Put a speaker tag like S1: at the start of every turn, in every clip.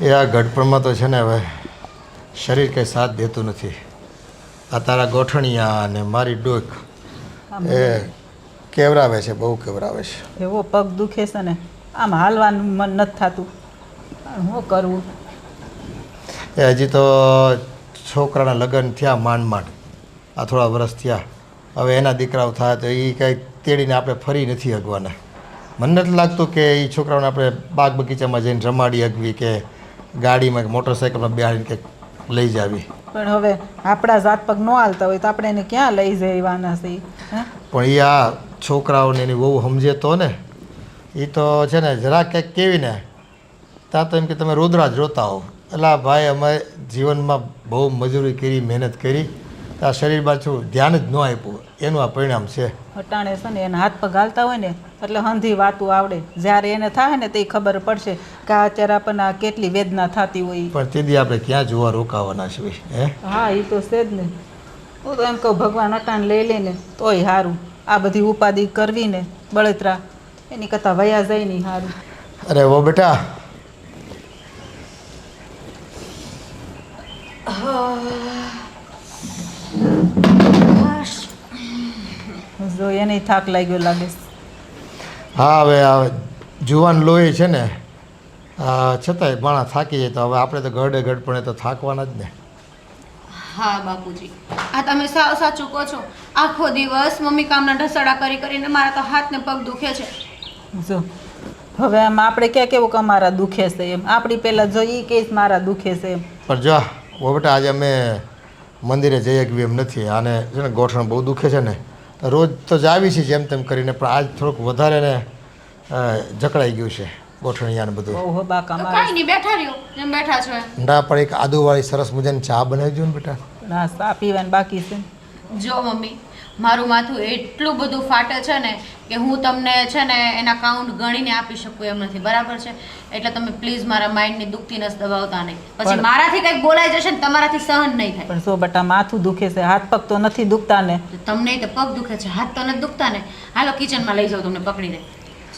S1: એ આ ઘડપણમાં તો છે ને હવે શરીર કંઈ સાથ દેતું નથી. આ તારા ગોઠણિયા અને મારી ડોક એ કેવરાવે છે, બહુ કેવરાવે છે.
S2: એવો પગ દુખે છે ને આમ હાલવાનું મન નથી થતું. શું કરવું?
S1: એ હજી તો છોકરાના લગ્ન થયા માંડ આ થોડા વર્ષ થયા. હવે એના દીકરાઓ થાય તો એ કંઈ તેડીને આપણે ફરી નથી હગવાના. મને નથી લાગતું કે એ છોકરાઓને આપણે બાગ બગીચામાં જઈને રમાડી હગવી કે ગાડીમાં કે મોટરસાઇકલમાં બેહાડીને કંઈક લઈ જાવી.
S2: પણ હવે આપણા જાત પગ ન હાલતા હોય તો આપણે એને ક્યાં લઈ જવાના છે?
S1: પણ એ આ છોકરાઓને એની બહુ સમજે તો ને એ તો છે ને જરાક કંઈક કેવી ને ત્યાં તો એમ કે તમે રોદરા જ રોતા હો. એટલે ભાઈ અમે જીવનમાં બહુ મજૂરી કરી, મહેનત કરી, આ શરીર પાછું ધ્યાન જ ન આપ્યું, એનું આ પરિણામ છે.
S2: હટાણે છે ને એના હાથ પગ હાલતા હોય ને એટલે હંધી વાતું આવડે. જ્યારે એને થાય ને તે ખબર પડશે કે અત્યારે આપણને આ કેટલી વેદના થતી હોય.
S1: પણ તેથી આપણે ક્યાં જોવા રોકાવાના છીએ?
S2: હા, એ તો છે જ ને. હું તો એમ કહું ભગવાન અટાણ લઈ લે ને તોય સારું. આ બધી ઉપાધિ કરવી ને બળતરા એની કરતાં વયા જાય નહીં સારું.
S1: અરે વો બેટા,
S2: જો એને થાક લાગ્યો લાગે છે.
S1: હા હવે આ જુવાન લોહી છે ને છતાંય માણા થાકી જાય તો હવે આપણે તો ગળે ગળપણે તો થાકવાના જ ને.
S3: હા બાપુજી, આ તમે સાવ સાચું કહો છો. આખો દિવસ મમ્મી કામના ઢસડા કરી કરીને મારા તો હાથ ને પગ દુખે છે.
S2: જો હવે આમ આપણે ક્યાં કેવું કે અમારા દુખે છે એમ આપણી પહેલાં જો એ કેસ મારા દુખે છે એમ.
S1: પણ જો ઓ બેટા આજે અમે મંદિરે જઈ શકીએ એમ નથી. આને છે ને ગોઠણ બહુ દુખે છે ને રોજ તો જ આવી છે જેમ તેમ કરીને, પણ આજ થોડુંક વધારે ને જકડાઈ ગયું છે ગોઠણિયાને બધું.
S2: બહુ હબા
S3: તો
S2: કમાલ.
S3: કાંઈ નહીં, બેઠા રહ્યો જેમ બેઠા છો એમ.
S1: ના પણ એક આદુવાળી સરસ મજાની ચા બનાવી દો ને બેટા.
S2: ના ચા પીવાની બાકી છે.
S3: જો મમ્મી, મારું માથું એટલું બધું ફાટે છે ને કે હું તમને છે ને એના કાઉન્ટ ગણીને આપી શકું એમ નથી, બરાબર છે? એટલે તમે પ્લીઝ મારા માઇન્ડની દુખતી નસ દબાવતા નહીં. પછી મારાથી કંઈક બોલાઈ જશે ને તમારાથી સહન નહીં થાય.
S2: પણ જો બટા માથું દુખે છે, હાથ પગ તો નથી દુખતા ને?
S3: તમને તો પગ દુખે છે, હાથ તો નથી દુખતા ને? હાલો કિચનમાં લઈ જાઉં તમને પકડીને,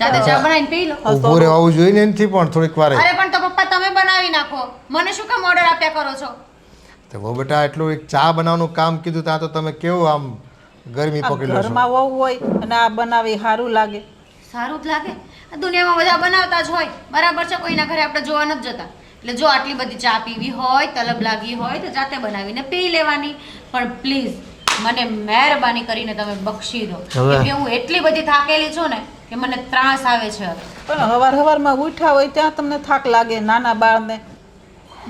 S3: સાથે ચા બનાવીને પી લો.
S1: ઊભું રહેવું જોઈએ ને એનથી પણ થોડીક વાર.
S3: અરે પણ તો પપ્પા તમે બનાવી નાખો, મને શું કામ ઓર્ડર આપ્યા કરો છો?
S1: તો વો બેટા એટલું એક ચા બનાવવાનું કામ કીધું ત્યાં તો તમે કેવું આમ ગરમી પકડી લો છો.
S2: ઘરમાં વહુ હોય અને આ બનાવી સારું લાગે?
S3: સારું જ લાગે. આ દુનિયામાં બધા બનાવતા જ હોય, બરાબર છે? કોઈના ઘરે આપણે જોવા નથી જતા. એટલે જો આટલી બધી ચા પીવી હોય, તલબ લાગી હોય તો જાતે બનાવીને પી લેવાની. પણ પ્લીઝ મને મહેરબાની કરીને તમે બક્ષી દો, કેમ કે હું એટલી બધી થાકેલી છું ને કે મને ત્રાસ આવે છે.
S2: પણ હવારમાં ઉઠ્યા હોય ત્યાં તમને થાક લાગે નાના બાળને?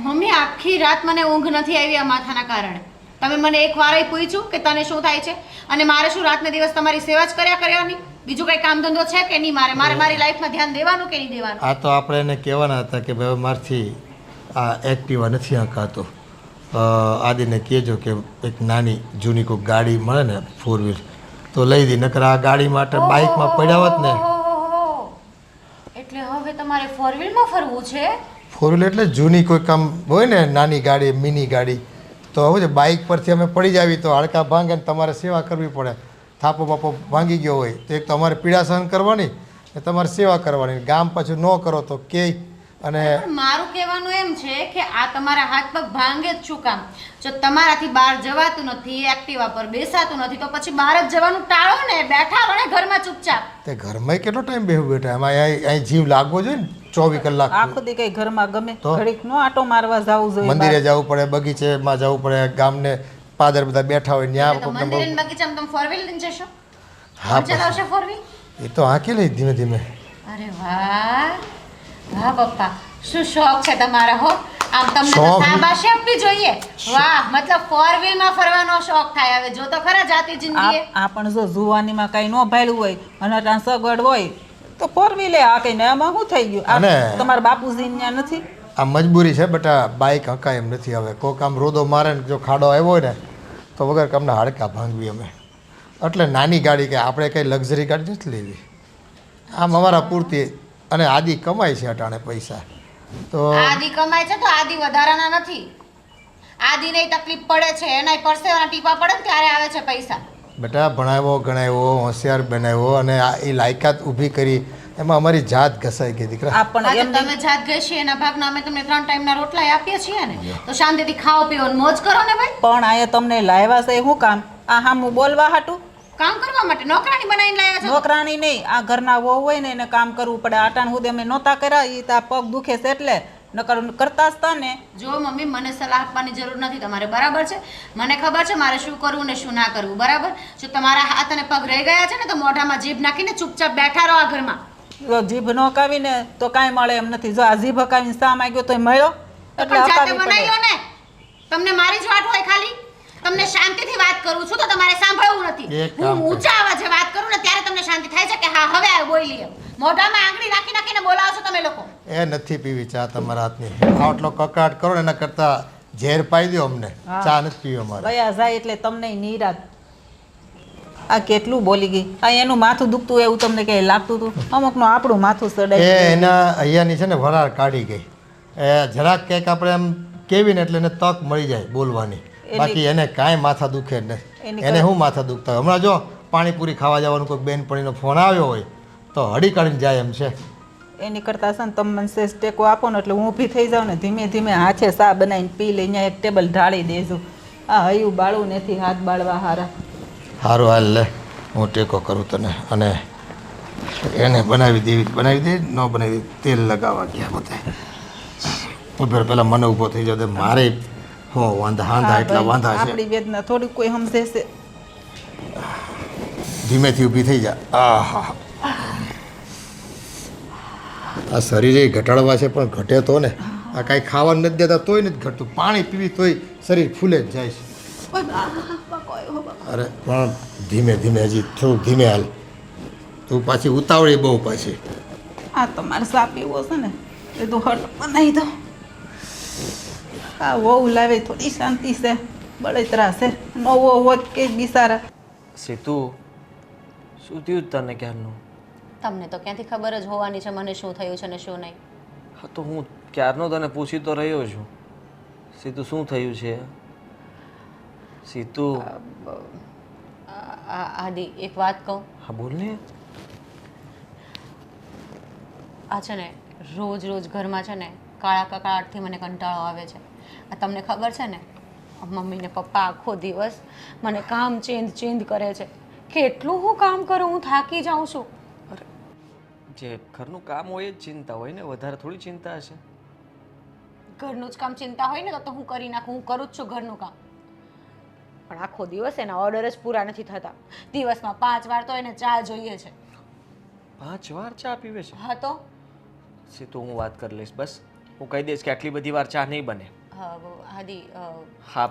S3: મમ્મી આખી રાત મને ઊંઘ નથી આવી આ માથાના કારણે. તમે મને એક વારય પૂછ્યું કે તને શું થાય છે? અને મારે શું રાતને દિવસ તમારી સેવા જ કર્યા કરવાની? બીજું કઈ કામ ધંધો છે કે નહીં? મારે મારી લાઈફમાં ધ્યાન દેવાનું કે નહીં દેવાનું?
S1: આ તો આપણે એને કહેવાના હતા કે ભાઈ મારથી આ એક્ટિવા નથી હંકાતો. આદિને કહેજો કે એક નાની જૂની કોઈ ગાડી મળે ને 4 વ્હીલ તો લઈ દી, નકર આ ગાડી માટે બાઇકમાં પડ્યા હોત ને.
S3: એટલે હવે તમારે 4 વ્હીલમાં ફરવું છે?
S1: 4 વ્હીલ એટલે જૂની કોઈ કામ હોય ને, નાની ગાડી, મિની ગાડી. તો હવે બાઇક પરથી અમે પડી જાવી તો હાડકા ભાંગે ને તમારે સેવા કરવી પડે. થાપો બાપો ભાંગી ગયો હોય તો એક તો અમારે પીડા સહન કરવાની ને તમારે સેવા કરવાની. ગામ પાછું ન કરો તો કે. અને
S3: મારું કહેવાનું એમ છે કે આ તમારા હાથ પગ ભાંગે જ શું કામ? જો તમારાથી બહાર જવાતું નથી, એક્ટિવા પર બેસાતું નથી, તો પછી બહાર જ જવાનું ટાળો ને, બેઠા રહો ને ઘરમાં ચૂપચાપ.
S1: તે ઘરમાં કેટલો ટાઈમ બેહું બેઠા? એમાં અહીં જીવ લાગવો જોઈએ ને 24 કલાક.
S2: આખો દી કઈ ઘરમાં ગમે? ઘડીક નો આટો મારવા જવું જોઈએ,
S1: મંદિરે જવું પડે, બગીચેમાં જવું પડે, ગામને પાદર બધા બેઠા હોય ત્યાં.
S3: મંદિરે બગીચામાં તમે 4 વ્હીલ લઈને જશો?
S1: હા
S3: ચલાવશે 4 વ્હીલ?
S1: એ તો હાંકી લઈ ધીમે ધીમે.
S3: અરે વાહ વાહ પપ્પા, શું શોખ છે તમારા હો! આમ તમને તો શાબાશી આપવી જોઈએ. વાહ, મતલબ 4 વ્હીલ માં ફરવાનો શોખ થાય. હવે જો તો ખરા જાતી જિંદગી.
S2: આ પણ જો જુવાનીમાં કઈ ન ભાળ્યું હોય અને ત્યાં સગવડ હોય તો 4 વ્હીલે આ કઈ ને આમાં શું થઈ ગયું? તમારા બાપુજી ત્યાં નથી?
S1: આ મજબૂરી છે બેટા, બાઇક હંકાય એમ નથી. હવે કોઈક આમ રોદો મારે ને જો ખાડો આવ્યો હોય ને તો વગર કામના હાડકા ભાંગવી અમે. એટલે નાની ગાડી કે આપણે કંઈ લક્ઝરી ગાડી નથી લેવી. આમ અમારા પૂરતી. અને આદિ કમાય છે અટાણે પૈસા તો.
S3: આદિ કમાય છે તો આદિ વધારાના નથી. આદિને તકલીફ પડે છે, એના પરસેવાના ટીપા પડે ને ત્યારે આવે છે પૈસા.
S1: બેટા ભણાવ્યો, ગણાવ્યો, હોશિયાર બનાવ્યો અને એ લાયકાત ઊભી કરી એમાં અમારી જાત ઘસાઈ ગઈ દીકરા.
S2: આ પણ
S3: હા, તો
S2: એમ
S3: તમે જાત ગઈ છે એના ભાગના અમે તમને 3 ટાઈમના રોટલા આપીએ છીએ ને, તો શાંતિથી ખાઓ પીઓ અને મોજ કરો ને ભાઈ.
S2: પણ આયા તમને લાવ્યા છે શું કામ? આ હામું બોલવા હાટું?
S3: કામ કરવા માટે નોકરાણી બનાવીને લાવ્યા છો.
S2: નોકરાણી નહીં, આ ઘરના વહુ હોય ને એને કામ કરવું પડે. આટાણ સુધી અમે નહોતા કર્યા, એ તો આ પગ દુખે છે એટલે નકર કરતા જ તા ને.
S3: જો મમ્મી, મને સલાહ આપવાની જરૂર નથી તમારે, બરાબર છે? મને ખબર છે મારે શું કરવું ને શું ના કરવું, બરાબર? જો તમારા હાથ અને પગ રહી ગયા છે ને તો મોઢામાં જીભ નાખીને ચૂપચાપ બેઠા રહો આ ઘરમાં.
S2: જો જીભ ન કાવીને તો કાંઈ મળે એમ નથી. જો આ જીભ કાવીને સા માંગ્યો તોય મળ્યો,
S3: તો
S2: એટલે
S3: પણ જાતે
S2: અપાવી
S3: બનાવી
S2: પડે.
S3: લો ને. તમને મારી જ વાત હોય ખાલી? તમને શાંતિથી વાત કરું છું તો તમારે સાંભળવું નથી.
S1: એક કામ
S3: હું
S1: કર.
S3: ઊંચા અવાજે વાત કરું ને ત્યારે તમને શાંતિ થાય છે કે હા હવે આ બોલી એમ. મોઢામાં આંગળી નાખી નાખીને બોલાવો છો તમે લોકો.
S1: એ નથી પીવી ચા તમારા હાથની. આટલો કકડાટ કરો ને એના કરતાં ઝેર પાઈ દો અમને.
S2: હા.
S1: ચા નથી પીવી અમારે.
S2: વયા જાય એટલે તમને નિરાત. આ કેટલું બોલી ગઈ. આ એનું માથું દુખતું હોય એવું તમને કઈ લાગતું હતું? અમુકનું આપણું માથું
S1: એ
S2: સડાય.
S1: એના અહીંયાની છે ને વરાળ કાઢી ગઈ. એ જરાક કંઈક આપણે એમ કેવી ને એટલે એને તક મળી જાય બોલવાની. બાકી એને કાંઈ માથા દુખે જ
S2: એની
S1: નહીં. એને શું માથા દુખતા હોય? હમણાં જો પાણીપુરી ખાવા જવાનું કોઈ બેનપણીનો ફોન આવ્યો હોય તો હળી કાઢીને જાય એમ છે.
S2: એની કરતાં છે ને તમે મને સેજ ટેકો આપો ને એટલે હું ઊભી થઈ જાઉં ને ધીમે ધીમે હાથે સા બનાવીને પી લઈ. અહીંયા એક ટેબલ ઢાળી દેજો. આ હયું બાળું નથી, હાથ બાળવા હારા.
S1: સારું હાલ લે, હું ટેકો કરું તને. અને એને બનાવી દે, ન બનાવી દે તેલ લગાવવા ગયા બધા. ઉભેર પહેલાં મને ઊભો થઈ જાવ. મારે હો વાંધા
S2: હા
S1: એટલા
S2: ભાઈ,
S1: વાંધા છે.
S2: આપણી વેદના થોડી કોઈ સમજે છે.
S1: ધીમેથી ઊભી થઈ જા. આહા, આ શરીરે ઘટાડવા છે પણ ઘટે તો ને. આ કાંઈ ખાવાનું નથી દેતા તોય નથી ઘટતું. પાણી પીવી તોય શરીર ફૂલે જ જાય છે. અરે પણ ધીમે ધીમે, હજી થોડુંક ધીમે હાલ. તું પાછી ઉતાવળી બહુ પાછી.
S2: આ તમારે સા પીવો છે ને એ તો હટ બનાવી દો. આ વહુ લાવે થોડી શાંતિ છે, બળતરા છે. નવો હોત કે બિસારા.
S4: સીતુ, શું થયું તને ક્યારનું?
S3: તમને તો ક્યાંથી ખબર જ હોવાની છે મને શું થયું છે ને શું નહીં.
S4: હા તો હું ક્યારનો તને પૂછી તો રહ્યો છું. સીતુ, શું થયું છે? સીતુ,
S3: આદિ, એક વાત કહું?
S4: હા બોલ ને.
S3: આ છે ને રોજ રોજ ઘરમાં છે ને કાળા કકળાટથી મને કંટાળો આવે છે. આ તમને ખબર છે ને, મમ્મી ને પપ્પા આખો દિવસ મને કામ ચેન્જ કરે છે. કેટલું હું કામ કરું, હું થાકી જાઉં છું.
S4: અરે, જે ઘરનું કામ હોય એ જ ચિંતા હોય ને, વધારે થોડી ચિંતા હશે.
S3: ઘરનું જ કામ ચિંતા હોય ને તો હું કરી નાખું. હું કરું જ છું ઘરનું કામ, પણ આખો દિવસ એના ઓર્ડર જ પૂરા નથી થતા. દિવસમાં 5 વાર તો એને ચા જોઈએ છે.
S4: 5 વાર ચા પીવે છે?
S3: હા તો
S4: સીતુ, હું વાત કરી લઈશ. બસ હું કહી દઈશ કે આટલી બધી વાર ચા નહીં બને.
S3: આદિ,
S4: હા,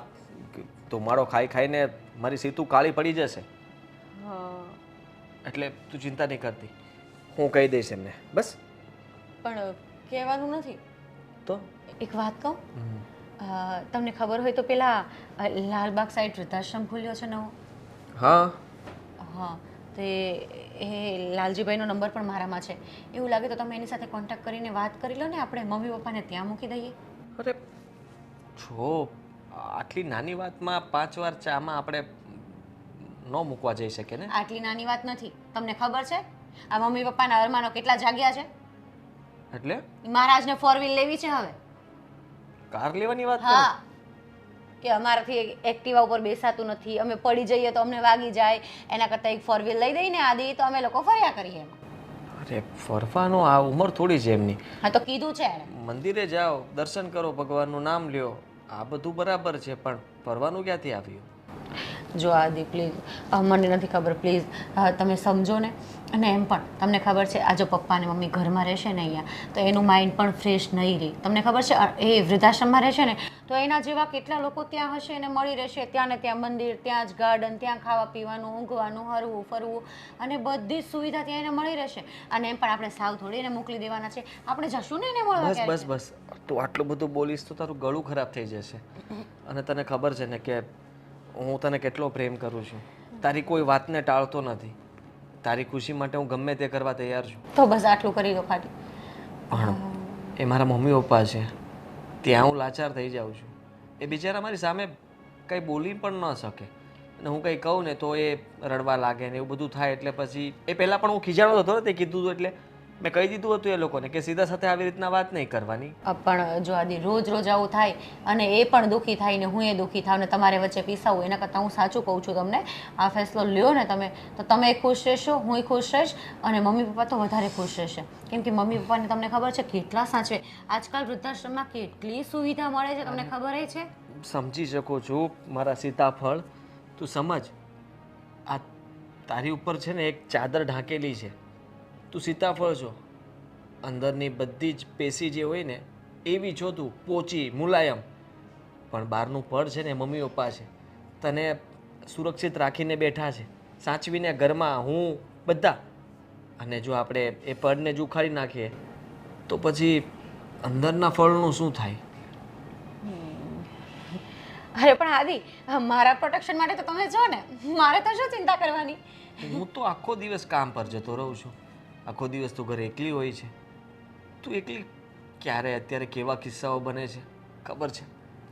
S4: તો મારો ખાઈ ખાઈને મારી સીતુ કાળી પડી જશે. એટલે તું ચિંતા નહીં કરતી, હું કહી દઈશ એમને. બસ.
S3: પણ કહેવાનું નથી
S4: તો
S3: એક વાત કહું? તમને ખબર હોય તો પેલા લાલબાગ સાઈડ વૃદ્ધાશ્રમ ખુલ્યો છે નવો.
S4: હા
S3: હા, તો એ લાલજીભાઈનો નંબર પણ મારામાં છે. એવું લાગે તો તમે એની સાથે કોન્ટેક્ટ કરીને વાત કરી લો ને. આપણે મમ્મી પપ્પાને ત્યાં મૂકી દઈએ.
S4: અરે જો આટલી નાની વાતમાં 5 વાર ચામાં આપણે ન મૂકવા જઈ શકીએ ને.
S3: આટલી નાની વાત નથી. તમને ખબર છે આ મમ્મી પપ્પાના અરમાનો કેટલા જાગ્યા છે?
S4: એટલે
S3: મહારાજને 4 વ્હીલ લેવી છે હવે.
S4: કાર લેવાની વાત કરે?
S3: હા, કે અમારાથી એક્ટિવા ઉપર બેસાતું નથી, અમે પડી જઈએ તો અમને વાગી જાય, એના કરતાં એક 4 વ્હીલ લઈ દઈને આદિ તો અમે લોકો ફર્યા કરીએ એમાં.
S4: અરે ફરવાનો આ ઉંમર થોડી છે એમની.
S3: હા તો કીધું છે એણે.
S4: મંદિરે જાઓ, દર્શન કરો, ભગવાનનું નામ લ્યો, આ બધું બરાબર છે, પણ ફરવાનું ક્યાંથી આવ્યું?
S3: જો આદિ પ્લીઝ, મને નથી ખબર, પ્લીઝ તમે સમજો ને. અને એમ પણ તમને ખબર છે આ જો પપ્પા અને મમ્મી ઘરમાં રહેશે ને અહીંયા, તો એનું માઇન્ડ પણ ફ્રેશ નહીં રહે. તમને ખબર છે એ વૃદ્ધાશ્રમમાં રહેશે ને તો એના જેવા કેટલા લોકો ત્યાં હશે, એને મળી રહેશે. ત્યાં ને ત્યાં મંદિર, ત્યાં જ ગાર્ડન, ત્યાં ખાવા પીવાનું, ઊંઘવાનું, હરવું ફરવું અને બધી જ સુવિધા ત્યાં એને મળી રહેશે. અને એમ પણ આપણે સાવ થોડી એને મોકલી દેવાના છે. આપણે જશું ને એને મળવા.
S4: બસ બસ બસ, તું આટલું બધું બોલીશ તો તારું ગળું ખરાબ થઈ જશે. અને તને ખબર છે ને કે હું તને કેટલો પ્રેમ કરું છું. તારી કોઈ વાતને ટાળતો નથી. તારી ખુશી માટે હું ગમે તે કરવા તૈયાર છું.
S3: તો બસ આટલું કરી દો ખાલી.
S4: પણ એ મારા મમ્મી પપ્પા છે, ત્યાં હું લાચાર થઈ જાઉં છું. એ બિચારા મારી સામે કંઈ બોલી પણ ન શકે. અને હું કંઈ કહું ને તો એ રડવા લાગે ને એવું બધું થાય. એટલે પછી એ પહેલાં પણ હું ખીજાણો હતો ને તે કીધું હતું એટલે મેં કહી દીધું હતું એ લોકોને કે સીધા સાથે આવી રીતના વાત નહીં કરવાની.
S3: પણ જો આદિ રોજ રોજ આવું થાય અને એ પણ દુઃખી થાય ને હું એ દુઃખી થાવ ને તમારે વચ્ચે પીસાવું, એના કરતાં હું સાચું કહું છું તમને, આ ફેસલો લ્યો ને તમે તો તમે ખુશ રહેશો, હું ખુશ રહીશ અને મમ્મી પપ્પા તો વધારે ખુશ રહેશે. કેમ કે મમ્મી પપ્પાને તમને ખબર છે કેટલા સાચવે. આજકાલ વૃદ્ધાશ્રમમાં કેટલી સુવિધા મળે છે, તમને ખબર છે?
S4: સમજી શકો છું મારા સીતાફળ, તું સમજ. આ તારી ઉપર છે ને એક ચાદર ઢાંકેલી છે. તું સીતાફળ છો, અંદરની બધી જ પેશી જે હોય ને એવી છો તું, પોચી મુલાયમ. પણ બહારનું પડ છે ને મમ્મી પપ્પા છે, તને સુરક્ષિત રાખીને બેઠા છે, સાચવીને ઘરમાં હું બધા. અને જો આપણે એ પડને જ ઉખાડી નાખીએ તો પછી અંદરના ફળનું શું થાય?
S3: અરે પણ આદિ, મારા પ્રોટેક્શન માટે તો તમે જો ને, મારે તો શું ચિંતા કરવાની?
S4: હું તો આખો દિવસ કામ પર જતો રહું છું, આખો દિવસ તું ઘરે એકલી હોય છે. તું એકલી ક્યારે અત્યારે કેવા કિસ્સાઓ બને છે ખબર છે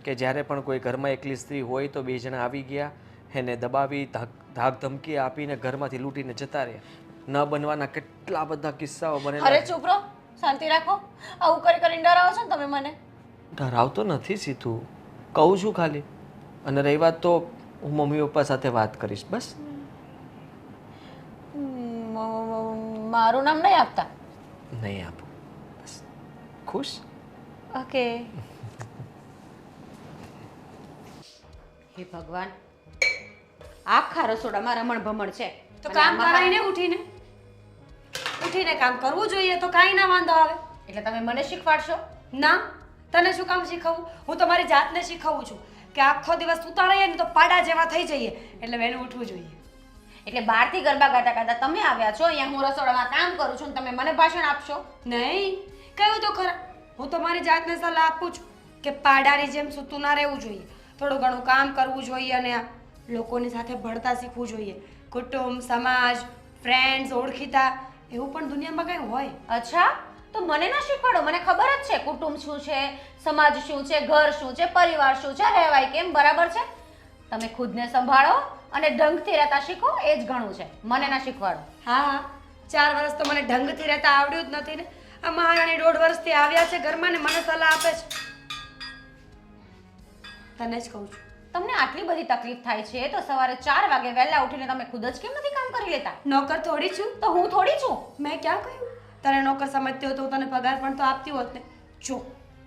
S4: કે જ્યારે પણ કોઈ ઘરમાં એકલી સ્ત્રી હોય તો 2 જણા આવી ગયા, એને દબાવી ધાક ધમકી આપીને ઘરમાંથી લૂંટીને જતા રહ્યા. ન બનવાના કેટલા બધા કિસ્સાઓ બનેલા.
S3: અરે ચૂપ રહો, શાંતિ રાખો. આવું કરીને ડરાવો છો ને તમે મને.
S4: ડરાવતો નથી સીધું, કહું છું ખાલી. અને રહી વાત તો હું મમ્મી પપ્પા સાથે વાત કરીશ બસ.
S3: મારું નામ નહીં આપતા?
S4: નહીં આપું બસ. ખુશ?
S3: ઓકે. હે ભગવાન, આખા રસોડામાં રમણ ભમણ છે.
S5: તો કામ કરાઈને ઉઠીને કામ કરવું જોઈએ તો કાંઈ ના વાંધો આવે.
S3: એટલે તમે મને શીખવાડશો?
S5: ના, તને શું કામ શીખવું? હું તમારી જાતને શીખવું છું કે આખો દિવસ સુતા રહીએ ને તો પાડા જેવા થઈ જઈએ, એટલે વહેલું ઉઠવું જોઈએ.
S3: એટલે બહારથી ગરબા ગાતા ગાતા તમે આવ્યા છો, અહીંયા હું રસોડામાં કામ કરું છું ને તમે મને ભાષણ આપશો?
S5: નહીં, કહ્યું તો ખરા. હું તો મારી જાતને સલાહ આપું છું કે પાડાની જેમ સૂતું ના રહેવું જોઈએ, થોડું ઘણું કામ કરવું જોઈએ અને લોકોની સાથે ભળતા શીખવું જોઈએ. કુટુંબ, સમાજ, ફ્રેન્ડ્સ, ઓળખીતા એવું પણ દુનિયામાં કંઈ હોય.
S3: અચ્છા, તો મને ના શીખવાડો. મને ખબર જ છે કુટુંબ શું છે, સમાજ શું છે, ઘર શું છે, પરિવાર શું છે, રહેવાય કેમ, બરાબર છે. તમે ખુદને સંભાળો અને ઢંગથી રહેતા શીખો, એ જ ઘણું છે. મને ના શીખવાડો.
S5: હા, 4 વર્ષ તો મને ઢંગથી રહેતા આવડ્યું જ નથી ને. આ મહારાણી 1.5 વર્ષથી આવ્યા છે ઘરમાં ને મને સલાહ આપે છે. તને જ કહું છું.
S3: તમને આટલી બધી તકલીફ થાય છે તો સવારે 4 વાગે વહેલા ઉઠીને તમે ખુદ જ કેમ નથી કામ કરી લેતા?
S5: નોકર થોડી છું.
S3: તો હું થોડી છું.
S5: મેં ક્યાં કહ્યું? તને નોકર સમજતી હોય તો હું તને પગાર પણ તો આપતી હોત ને. જો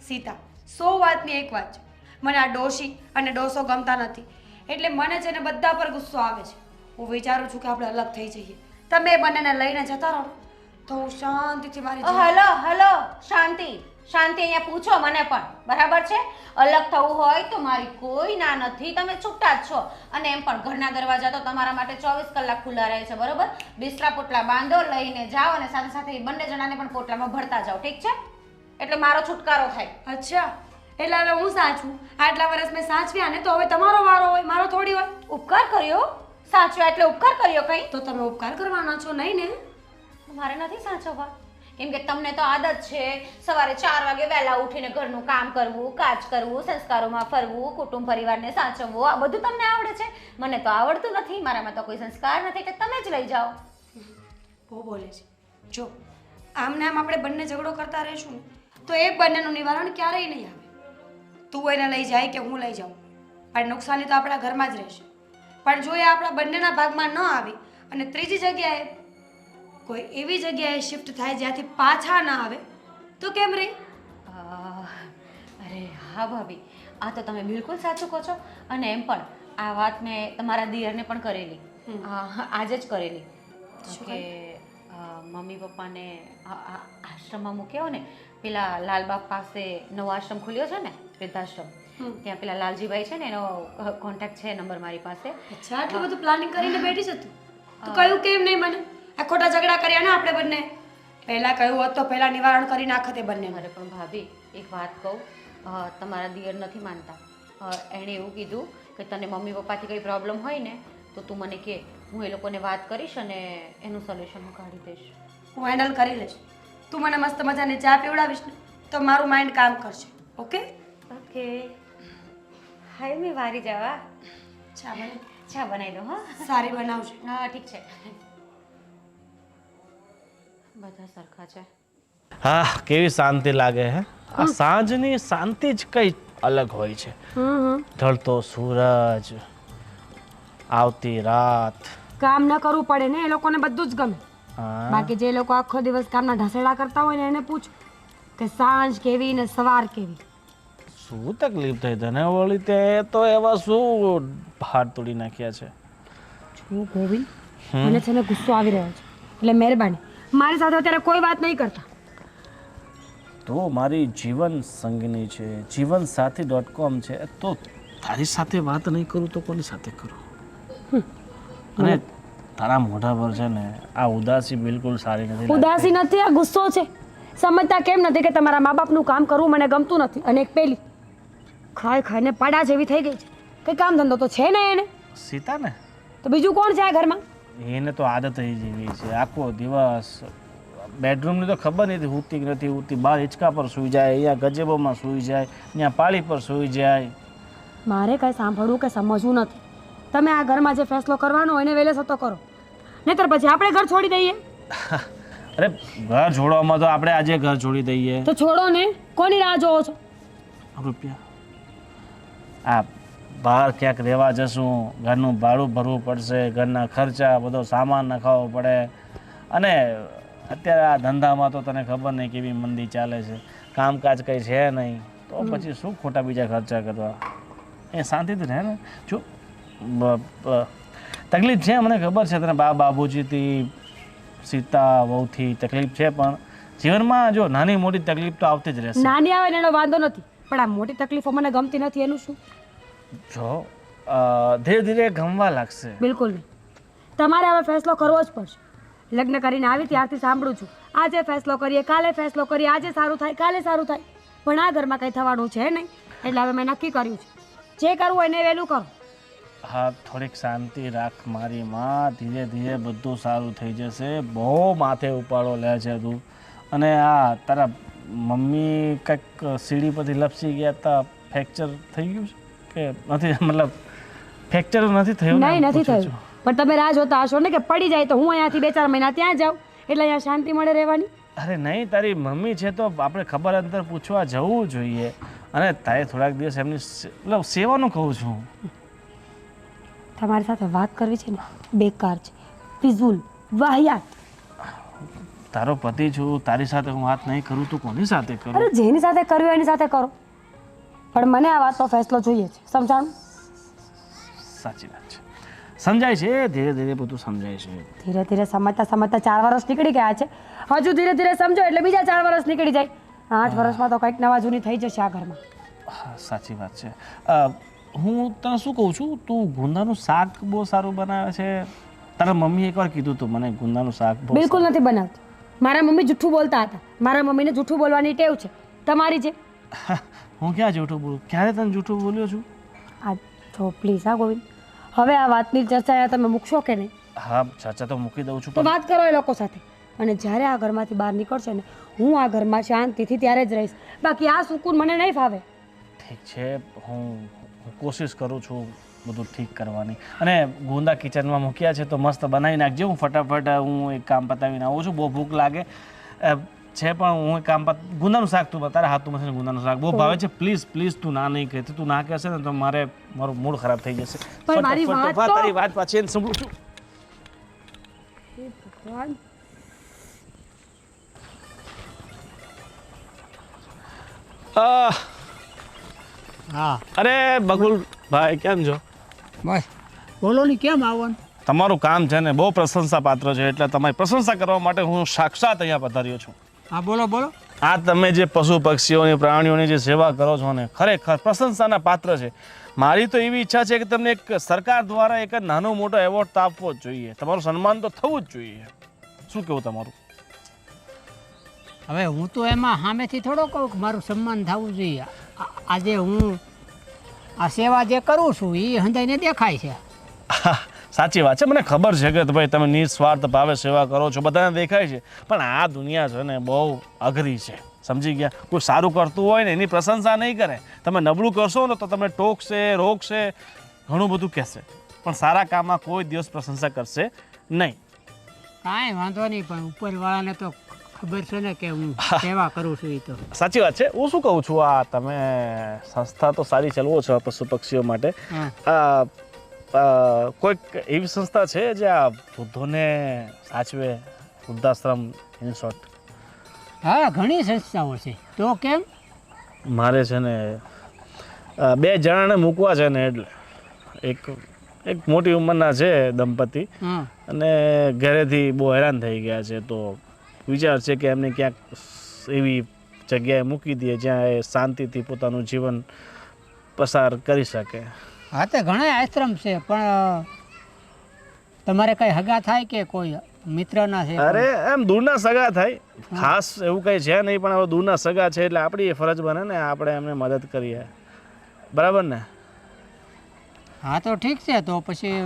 S5: સીતા, 100 વાતની એક વાત છે. મને આ ડોશી અને ડોસો ગમતા નથી, એટલે મને છે ને બધા પર ગુસ્સો આવે છે. હું વિચારું છું કે આપણે અલગ થઈ જઈએ. તમે બંનેને લઈને જતા રહો તો હું શાંતિથી મારી
S3: હલો, શાંતિ અહીંયા પૂછો મને પણ, બરાબર છે? અલગ થવું હોય તો મારી કોઈ ના નથી, તમે છૂટા જ છો. અને એમ પણ ઘરના દરવાજા તો તમારા માટે 24 કલાક ખુલ્લા રહે છે, બરોબર? બિસ્તરા પોટલા બાંધો, લઈને જાઓ અને સાથે સાથે એ બંને જણાને પણ પોટલામાં ભરતા જાઓ, ઠીક છે? એટલે મારો છુટકારો થાય.
S5: અચ્છા, એટલે હવે હું સાચું? આટલા વર્ષ મેં સાચવ્યા ને, તો હવે તમારો વારો હોય, મારો થોડી હોય.
S3: ઉપકાર કર્યો? સાચવ્યા એટલે ઉપકાર કર્યો કઈ?
S5: તો તમે ઉપકાર કરવાના છો નહીં ને?
S3: મારે નથી સાચવવા, કેમ કે તમને તો આદત છે સવારે 4 વાગે વહેલા ઉઠીને ઘરનું કામ કરવું, કાજ કરવું, સંસ્કારોમાં ફરવું, કુટુંબ પરિવારને સાચવવું, આ બધું તમને આવડે છે. મને તો આવડતું નથી, મારામાં તો કોઈ સંસ્કાર નથી, એટલે તમે જ લઈ જાઓ.
S5: બહુ બોલે છે. જો આમને આમ આપણે બંને ઝઘડો કરતા રહીશું ને તો એ બંનેનું નિવારણ ક્યારેય નહીં આવે. તું એને લઈ જાય કે હું લઈ જાઉં, પણ નુકસાની તો આપણા ઘરમાં જ રહેશે. પણ જો એ આપણા બંનેના ભાગમાં ન આવી અને ત્રીજી જગ્યાએ કોઈ એવી જગ્યાએ શિફ્ટ થાય જ્યાંથી પાછા ના આવે તો કેમ રહી?
S3: અરે હા ભાભી, આ તો તમે બિલકુલ સાચું કહો છો. અને એમ પણ આ વાત મેં તમારા દિયરને પણ કરેલી, આજે જ કરેલી કે મમ્મી પપ્પાને આશ્રમમાં મૂક્યો ને, પેલા લાલબાગ પાસે નવો આશ્રમ ખુલ્યો છે ને, વૃદ્ધાશ્રમ, ત્યાં પેલા લાલજીભાઈ છે ને, એનો કોન્ટેક્ટ છે, નંબર મારી પાસે.
S5: અચ્છા, આટલું બધું પ્લાનિંગ કરીને બેઠી છે તું? તો કયું કેમ નહીં મને? આ ખોટા ઝઘડા કર્યા ને આપણે બંને. પહેલા કહ્યું હોત તો પહેલા નિવારણ કરી નાખત એ બંને.
S3: અરે પણ ભાભી એક વાત કહું, તમારા દિયર નથી માનતા. એણે એવું કીધું કે તને મમ્મી પપ્પાથી કંઈ પ્રોબ્લેમ હોય ને તો તું મને કહે, હું એ લોકોને વાત કરીશ અને એનું સોલ્યુશન હું કાઢી દઈશ.
S5: હું હેન્ડલ કરી લઈશ. તું મને મસ્ત મજાની ચા પીવડાવીશ ને તો મારું માઇન્ડ કામ કરશે. Okay
S3: okay. હાય મેં વારી જવા. ચા બનાવી દો. હા,
S5: સારી બનાવજો.
S3: હા ઠીક છે. બધા સરખા છે.
S6: હા, કેવી શાંતિ લાગે હે. આ સાંજની શાંતિ જ કઈ અલગ હોય છે. ઢળતો સૂરજ, આવતી રાત.
S5: કામ ન કરવું પડે ને એ લોકોને બધું જ ગમે.
S6: હા,
S5: બાકી જે લોકો આખો દિવસ કામના ઢસેડા કરતા હોય ને એને પૂછ કે સાંજ કેવી ને સવાર કેવી.
S6: શું તકલીફ થઈ તને વળી? તે તો એવા શું હાથ તોડી નાખ્યા છે.
S5: હું ગોવિંદ મને છે ને ગુસ્સો આવી રહ્યો છે એટલે મહેરબાની મારી સાથે અત્યારે કોઈ વાત નહીં કરતા.
S6: તો મારી જીવન સંગીની છે, જીવનસાથી.com છે, તો તારી સાથે વાત નહીં કરું તો કોની સાથે કરું? અને તારા મોઢા પર છે ને આ ઉદાસી બિલકુલ સારી નથી લાગતી.
S5: ઉદાસી નથી, આ ગુસ્સો છે. સમજતા કેમ નથી કે તમારા મા બાપનું કામ કરવું મને ગમતું નથી. અને એક પેલી ખાઈ ખાઈને પાડા જેવી થઈ ગઈ છે. કંઈ કામ ધંધો તો છે ને એને,
S6: સીતા ને
S5: તો બીજું કોણ છે આ ઘરમાં?
S6: એને તો આદત થઈ જેવી છે. આખો દિવસ બેડરૂમની તો ખબર નથી હોતી કે નથી હોતી. બહાર હિંચકા પર સૂઈ જાય, અહીંયા ગજેબોમાં સૂઈ જાય, અહીંયા પાળી પર સૂઈ જાય.
S5: મારે કાંઈ સાંભળવું કે સમજવું નથી. તમે આ ઘરમાં જે ફેસલો કરવાનો હોય એને વહેલે સતો કરો, નહીતર પછી આપણે ઘર છોડી દઈએ.
S6: અરે ઘર છોડવામાં તો આપણે આજે ઘર છોડી દઈએ.
S5: તો છોડો ને, કોની રાહ જોવો છો?
S6: રૂપિયા આ બહાર ક્યાંક રહેવા જશું, ઘરનું ભાડું ભરવું પડશે, ઘરના ખર્ચા, બધો સામાન નખાવવો પડે. અને અત્યારે આ ધંધામાં તો તને ખબર નહીં કેવી મંદી ચાલે છે, કામકાજ કંઈ છે નહીં, તો પછી શું ખોટા બીજા ખર્ચા કરવા? એ શાંતિથી રહે ને. જો તકલીફ છે મને ખબર છે તને, બાબુજીથી, સીતા વહુથી તકલીફ છે, પણ જીવનમાં જો નાની મોટી તકલીફ તો આવતી જ રહેશે.
S5: નાની આવે ને એનો વાંધો નથી, પણ આ મોટી તકલીફો મને ગમતી નથી. એનું શું?
S6: જો ધીરે ધીરે ગમવા લાગશે.
S5: બિલકુલ નહીં. તમારે હવે ફેસલો કરવો જ પડશે. લગ્ન કરીને આવી ત્યારથી સાંભળું છું, આજે ફેસલો કરીએ, કાલે ફેસલો કરીએ, આજે સારું થાય, કાલે સારું થાય, પણ આ ઘરમાં કંઈ થવાનું છે નહીં. એટલે હવે મેં નક્કી કર્યું છે, જે કરવું એને વહેલું કરો.
S6: હા, થોડીક શાંતિ રાખ મારી માં. ધીરે ધીરે બધું સારું થઈ જશે. બહુ માથે ઉપાડો લે છે તું. અને આ તારા મમ્મી કંઈક સીડી પરથી લપસી ગયા હતા, ફ્રેક્ચર થઈ ગયું છે કે નથી? મતલબ ફ્રેક્ચર નથી થયું?
S5: નહીં, નથી થયું. પણ તમે રાહ જોતા હશો ને કે પડી જાય તો હું અહીંયાથી 2-4 મહિના ત્યાં જાઉં, એટલે અહીંયા શાંતિ મળે રહેવાની.
S6: અરે નહીં, તારી મમ્મી છે તો આપણે ખબર અંતર પૂછવા જવું જોઈએ. અને તારે થોડાક દિવસ એમની મતલબ સેવાનું કહું છું.
S5: તમારી સાથે વાત કરવી છે ને બેકાર છે, ફિઝૂલ, વાહિયાત.
S6: તારો પતિ છું, તારી સાથે હું વાત નહીં કરું તો કોની સાથે કરું?
S5: અરે જેની સાથે કરવી હોય એની સાથે કરો, પણ મને આ વાતનો ફેસલો જોઈએ છે. સમજાણું?
S6: સાચી વાત છે, સમજાય છે. ધીરે ધીરે બધું સમજાય છે.
S5: ધીરે ધીરે સમજતા સમજતા 4 વર્ષ નીકળી ગયા છે. હજુ ધીરે ધીરે સમજો એટલે બીજા 4 વર્ષ નીકળી જાય. 8 વર્ષમાં તો કંઈક નવા જૂની થઈ જશે આ ઘરમાં.
S6: હા, સાચી વાત છે. હું તને શું કહું છું, તું ગુંદાનું શાક બહુ સારું બનાવે છે. તારા મમ્મી એકવાર કીધું હતું મને ગુંદાનું શાક બહુ
S5: બિલકુલ નથી બનાવતી. મારા મમ્મી જૂઠું બોલતા હતા. મારા મમ્મીને જૂઠું બોલવાની ટેવ છે. તમારી છે?
S6: હું ક્યાં જૂઠું બોલું? ક્યારે તને જૂઠું બોલ્યો છું?
S5: આ જો પ્લીઝ હા ગોવિંદ, હવે આ વાતની ચર્ચા તમે મૂકશો કે નહીં?
S6: હા, ચર્ચા તો મૂકી દઉં છું,
S5: તો
S6: પણ
S5: વાત કરો એ લોકો સાથે. અને જ્યારે આ ઘરમાંથી બહાર નીકળશે ને, હું આ ઘરમાં શાંતિથી ત્યારે જ રહીશ. બાકી આ સુકૂન મને નહીં ફાવે.
S6: ઠીક છે, હું કોશિશ કરું છું બધું ઠીક કરવાની. અને ગુંદા કિચનમાં મૂક્યા છે તો મસ્ત બનાવી નાખજે. હું ફટાફટ હું એક કામ પતાવીને આવું છું. બહુ ભૂખ લાગે છે પણ હું એક કામ ગુંદાનું શાક તું તારા હાથનું મસાલે ગુંદાનું શાક બહુ ભાવે છે. પ્લીઝ પ્લીઝ તું ના નહીં કહેતી. તું ના કહેશે ને તો મારું મૂડ ખરાબ થઈ જશે.
S5: પણ મારી વાત તો-
S6: તારી વાત પાછી સાંભળું છું.
S5: ભગવાન,
S7: હા
S6: અરે બકુલ ભાઈ, કેમ છો?
S7: બસ બોલો ને, કેમ આવવાનું?
S6: તમારું કામ છે ને બહુ પ્રશંસા પાત્ર છે, એટલે તમારી પ્રશંસા કરવા માટે હું સાક્ષાત અહીંયા પધાર્યો છું.
S7: હા બોલો બોલો.
S6: આ તમે જે પશુ પક્ષીઓની પ્રાણીઓની જે સેવા કરો છો ને, ખરેખર પ્રશંસાના પાત્ર છે. મારી તો એવી ઈચ્છા છે કે તમને એક સરકાર દ્વારા એક નાનો મોટો એવોર્ડ તો આપવો જ જોઈએ. તમારું સન્માન તો થવું જ જોઈએ. શું કેવું તમારું?
S7: હવે હું તો એમાં સામેથી થોડો કહું કે મારું સન્માન થવું જોઈએ. આજે હું આ સેવા જે કરું છું એ હંધાઈને દેખાય છે.
S6: સાચી વાત છે, મને ખબર છે કે ભાઈ તમે નિસ્વાર્થ ભાવે સેવા કરો છો, બધાને દેખાય છે. પણ આ દુનિયા છે ને બહુ અઘરી છે, સમજી ગયા? કોઈ સારું કરતું હોય ને એની પ્રશંસા નહીં કરે. તમે નબળું કરશો ને તો તમે ટોકશે, રોકશે, ઘણું બધું કહેશે, પણ સારા કામમાં કોઈ દિવસ પ્રશંસા કરશે નહીં.
S7: કાંઈ વાંધો નહીં, પણ ઉપરવાળાને તો ખબર છે ને કે હું સેવા કરું છું એ તો.
S6: સાચી વાત છે. હું શું કહું છું, આ તમે સંસ્થા તો સારી ચલાવો છો પશુ પક્ષીઓ માટે.
S7: હા.
S6: કોઈક એવી સંસ્થા છે જે આ વૃદ્ધોને સાચવે, વૃદ્ધાશ્રમ ઇન શોર્ટ?
S7: હા, ઘણી સંસ્થાઓ છે. તો કેમ?
S6: મારે છે ને 2 જણાને મૂકવા છે ને, એટલે એક મોટી ઉંમરના છે દંપતી,
S7: હા.
S6: અને ઘરેથી બહુ હેરાન થઈ ગયા છે. તો વિચાર છે કે એમને ક્યાંક એવી જગ્યાએ મૂકી દઈએ જ્યાં એ શાંતિથી પોતાનું જીવન પસાર કરી શકે.
S7: હા, તો ઘણા આશ્રમ છે, પણ તમારે કઈ હગા થાય કે કોઈ મિત્રના છે?
S6: અરે એમ દૂરના સગા થાય, ખાસ એવું કંઈ છે નહીં, પણ હવે દૂરના સગા છે એટલે આપણી ફરજ બને ને આપણે એમને મદદ કરીએ. બરાબર ને?
S7: હા, તો ઠીક છે. તો પછી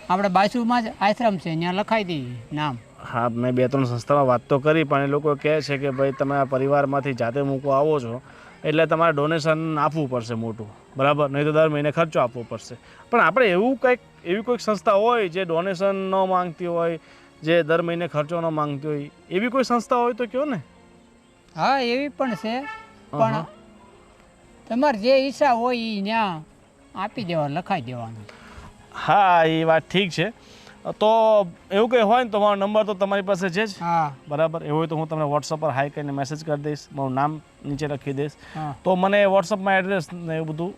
S7: આપણે બાજુમાં જ આશ્રમ છે, ત્યાં લખાઈ દઈએ નામ.
S6: હા, મેં 2-3 સંસ્થામાં વાત તો કરી, પણ એ લોકો કહે છે કે ભાઈ તમે આ પરિવારમાંથી જાતે મૂકવા આવો છો એટલે તમારે ડોનેશન આપવું પડશે મોટું, બરાબર? નહીં તો દર મહિને ખર્ચો આપવો પડશે. પણ આપણે એવી કોઈક સંસ્થા હોય જે ડોનેશન ન માંગતી હોય, જે દર મહિને ખર્ચો ન માંગતી હોય, એવી કોઈ સંસ્થા હોય તો કહો ને.
S7: હા, એવી પણ છે, પણ તમારે જે ઈચ્છા હોય એ ત્યાં આપી દેવા, લખાઈ દેવાનું.
S6: હા, એ વાત ઠીક છે. તો એવું કંઈ હોય ને તો મારો નંબર તો તમારી પાસે છે જ,
S7: હા.
S6: બરાબર? એવું હોય તો હું તમને વોટ્સઅપ પર હાઈ કરીને મેસેજ કરી દઈશ, મારું નામ નીચે લખી દઈશ.
S7: હા.
S6: તો મને વોટ્સઅપમાં એડ્રેસ ને એવું બધું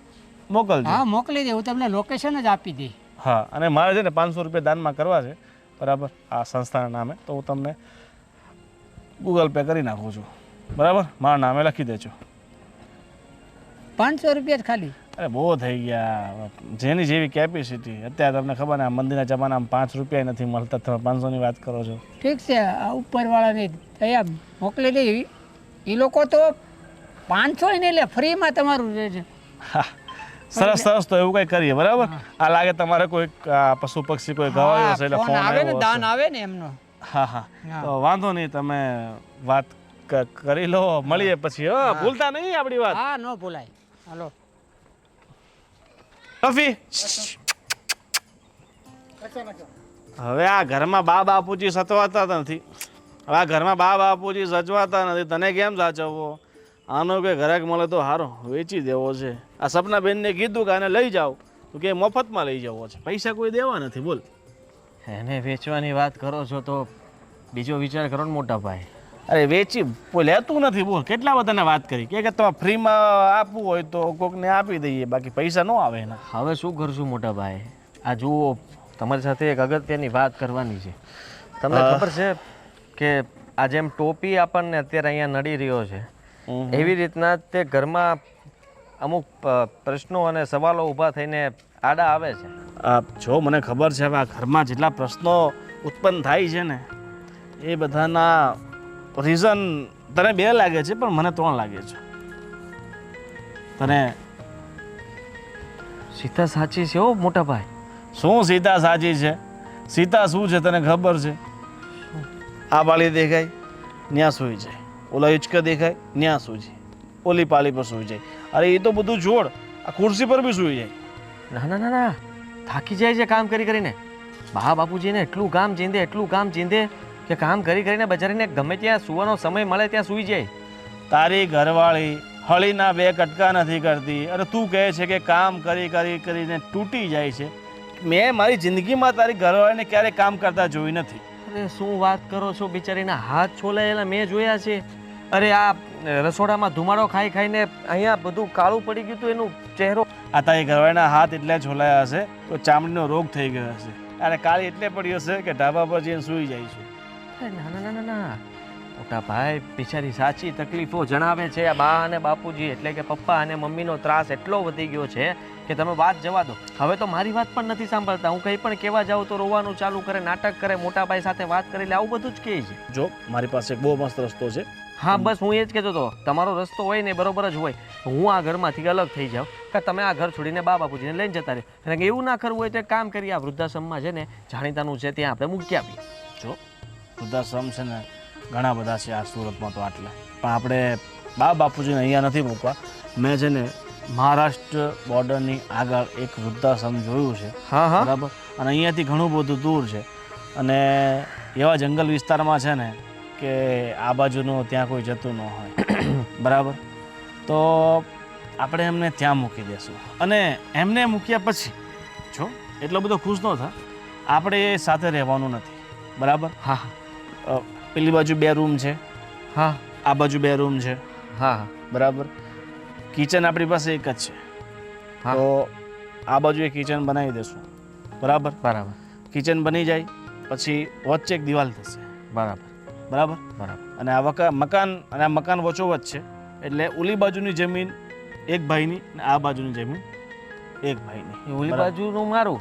S6: મોકલજો.
S7: હા, મોકલી દે. હું તમને લોકેશન જ આપી દઈ.
S6: હા, અને મારે છે ને 500 રૂપિયા દાનમાં કરવા છે, બરાબર, આ સંસ્થાના નામે. તો હું તમને ગૂગલ પે કરી નાખું છું, બરાબર? મારા નામે લખી દેજો.
S7: 500 રૂપિયા જ ખાલી?
S6: અરે બહુ થઈ ગયા, જેની જેવી કેપેસિટી. અત્યારે તમને ખબર ને આ મંદિરના જમાનામાં 5 રૂપિયા નથી મળતા, તમે 500ની વાત કરો છો.
S7: ઠીક છે, આ ઉપરવાળાને તૈયાર મોકલી દે. એ લોકો તો 500 ને લે, ફ્રીમાં તમારું રહે છે.
S6: હા, સરસ સરસ. તો એવું કંઈ કરીએ, બરાબર? આ લાગે તમારે કોઈ પશુ પક્ષી કોઈ ગવાયો હશે એટલે ફોન
S7: આવે ને,
S6: આવ્યો
S7: દાન
S6: હશે.
S7: આવે ને એમનો.
S6: હા હા, તો વાંધો નહીં, તમે વાત કરી લો, મળીએ પછી. હા, ભૂલતા નહીં આપણી વાત.
S7: હા, ન ભૂલાય. હાલો.
S6: રફી, હવે આ ઘરમાં બા બાપુજી સચવાતા નથી. હવે આ ઘરમાં બા બાપુજી સચવાતા નથી, તને કેમ સાચવવો? આનો કે ઘરાક મળે તો સારો વેચી દેવો છે. આ સપનાબેનને કીધું કે આને લઈ જાઓ, તો કે મફતમાં લઈ જવો છે, પૈસા કોઈ દેવા નથી. બોલ,
S4: એને વેચવાની વાત કરો છો તો બીજો વિચાર કરો ને મોટા ભાઈ.
S6: અરે વેચી કોઈ લેતું નથી. બોલ, કેટલા બધાને વાત કરી કે તમે ફ્રીમાં આપવું હોય તો કોકને આપી દઈએ, બાકી પૈસા ન આવે એના.
S4: હવે શું કરશું મોટા ભાઈ? આ જુઓ, તમારી સાથે એક અગત્યની વાત કરવાની છે. તમને ખબર છે કે આ જેમ ટોપી આપણને અત્યારે અહીંયા નડી રહ્યો છે, એવી રીતના તે ઘરમાં અમુક પ્રશ્નો અને સવાલો ઊભા થઈને આડા આવે છે.
S6: જો મને ખબર છે, હવે આ ઘરમાં જેટલા પ્રશ્નો ઉત્પન્ન થાય છે ને, એ બધાના રીઝન તને 2 લાગે છે, પણ મને 3 લાગે છે. તને
S4: સીતા સાચી છે હો મોટા ભાઈ.
S6: શું સીતા સાચી છે? સીતા શું છે તને ખબર છે? આ પાળી દેખાય ન્યા સૂઈ જાય, ઓલા હિંચકા દેખાય ન્યા સૂઈ જાય, ઓલી પાળી પર સૂઈ જાય. અરે એ તો બધું છોડ, આ ખુરશી પર બી સૂઈ જાય.
S4: ના ના ના ના, થાકી જાય છે કામ કરી કરીને. બા બાપુજીને એટલું કામ ચીંધે કે કામ કરી કરીને બચારીને ગમે ત્યાં સૂવાનો સમય મળે ત્યાં સૂઈ જાય.
S6: તારી ઘરવાળી હળીના 2 કટકા નથી કરતી, અને તું કહે છે કે કામ કરીને તૂટી જાય છે. મેં મારી જિંદગીમાં તારી ઘરવાળીને ક્યારેય કામ કરતા જોઈ નથી.
S4: અરે શું વાત કરો છો? બિચારીના હાથ છોલાયેલા મેં જોયા છે. અરે આ રસોડામાં ધુમાડો ખાઈને અહીંયા બધું કાળું પડી ગયું હતું એનું ચહેરો.
S6: આ તારી ઘરવાળીના હાથ એટલે છોલાયા હશે તો ચામડીનો રોગ થઈ ગયો હશે, અને કાળી એટલે પડી હશે કે ઢાબા પર જઈને સૂઈ જાય છે.
S4: ના ના ના ના મોટા ભાઈ, બિચારી સાચી તકલીફો જણાવે છે. આ બા અને બાપુજી એટલે કે પપ્પા અને મમ્મીનો ત્રાસ એટલો વધી ગયો છે કે તમે વાત જવા દો. હવે તો મારી વાત પણ નથી સાંભળતા. હું કંઈ પણ કહેવા જાઉં તો રોવાનું ચાલુ કરે, નાટક કરે, મોટા ભાઈ સાથે વાત કરી લે, આવું બધું જ કહે છે.
S6: જો મારી પાસે એક બહુ મસ્ત રસ્તો છે.
S4: હા, બસ હું એ જ કહેતો હતો, તમારો રસ્તો હોય ને બરોબર જ હોય. હું આ ઘરમાંથી અલગ થઈ જાઉં કે તમે આ ઘર છોડીને બા બાપુજીને લઈને જતા રહે. અને એવું ના કરવું હોય તો એક કામ કરીએ, આ વૃદ્ધાશ્રમમાં છે ને જાણીતાનું છે ત્યાં આપણે મૂકી આપીએ.
S6: જો વૃદ્ધાશ્રમ છે ને ઘણા બધા છે આ સુરતમાં તો આટલા, પણ આપણે બા બાપુજીને અહીંયા નથી મૂકવા. મેં છે ને મહારાષ્ટ્ર બોર્ડરની આગળ એક વૃદ્ધાશ્રમ જોયું છે.
S4: હા હા,
S6: બરાબર. અને અહીંયાથી ઘણું બધું દૂર છે, અને એવા જંગલ વિસ્તારમાં છે ને કે આ બાજુનું ત્યાં કોઈ જતું ન હોય બરાબર, તો આપણે એમને ત્યાં મૂકી દઈશું. અને એમને મૂક્યા પછી જો એટલો બધો ખુશ ન થા, આપણે એ સાથે રહેવાનું નથી બરાબર.
S4: હા
S6: પેલી બાજુ 2 રૂમ છે,
S4: હા
S6: આ બાજુ 2 રૂમ છે
S4: હા
S6: બરાબર. કિચન આપણી પાસે એક જ છે,
S4: હા.
S6: તો આ બાજુ એક કિચન બનાવી દઈશું બરાબર.
S4: બરાબર
S6: કિચન બની જાય પછી વચ્ચે એક દિવાલ થશે
S4: બરાબર
S6: બરાબર.
S4: બરાબર.
S6: અને આ મકાન અને આ મકાન વચ્ચોવચ્ચ છે, એટલે ઓલી બાજુની જમીન એક ભાઈની અને આ બાજુની જમીન એક ભાઈની.
S4: એ ઓલી
S6: બરાબર.
S4: બાજુનું મારું.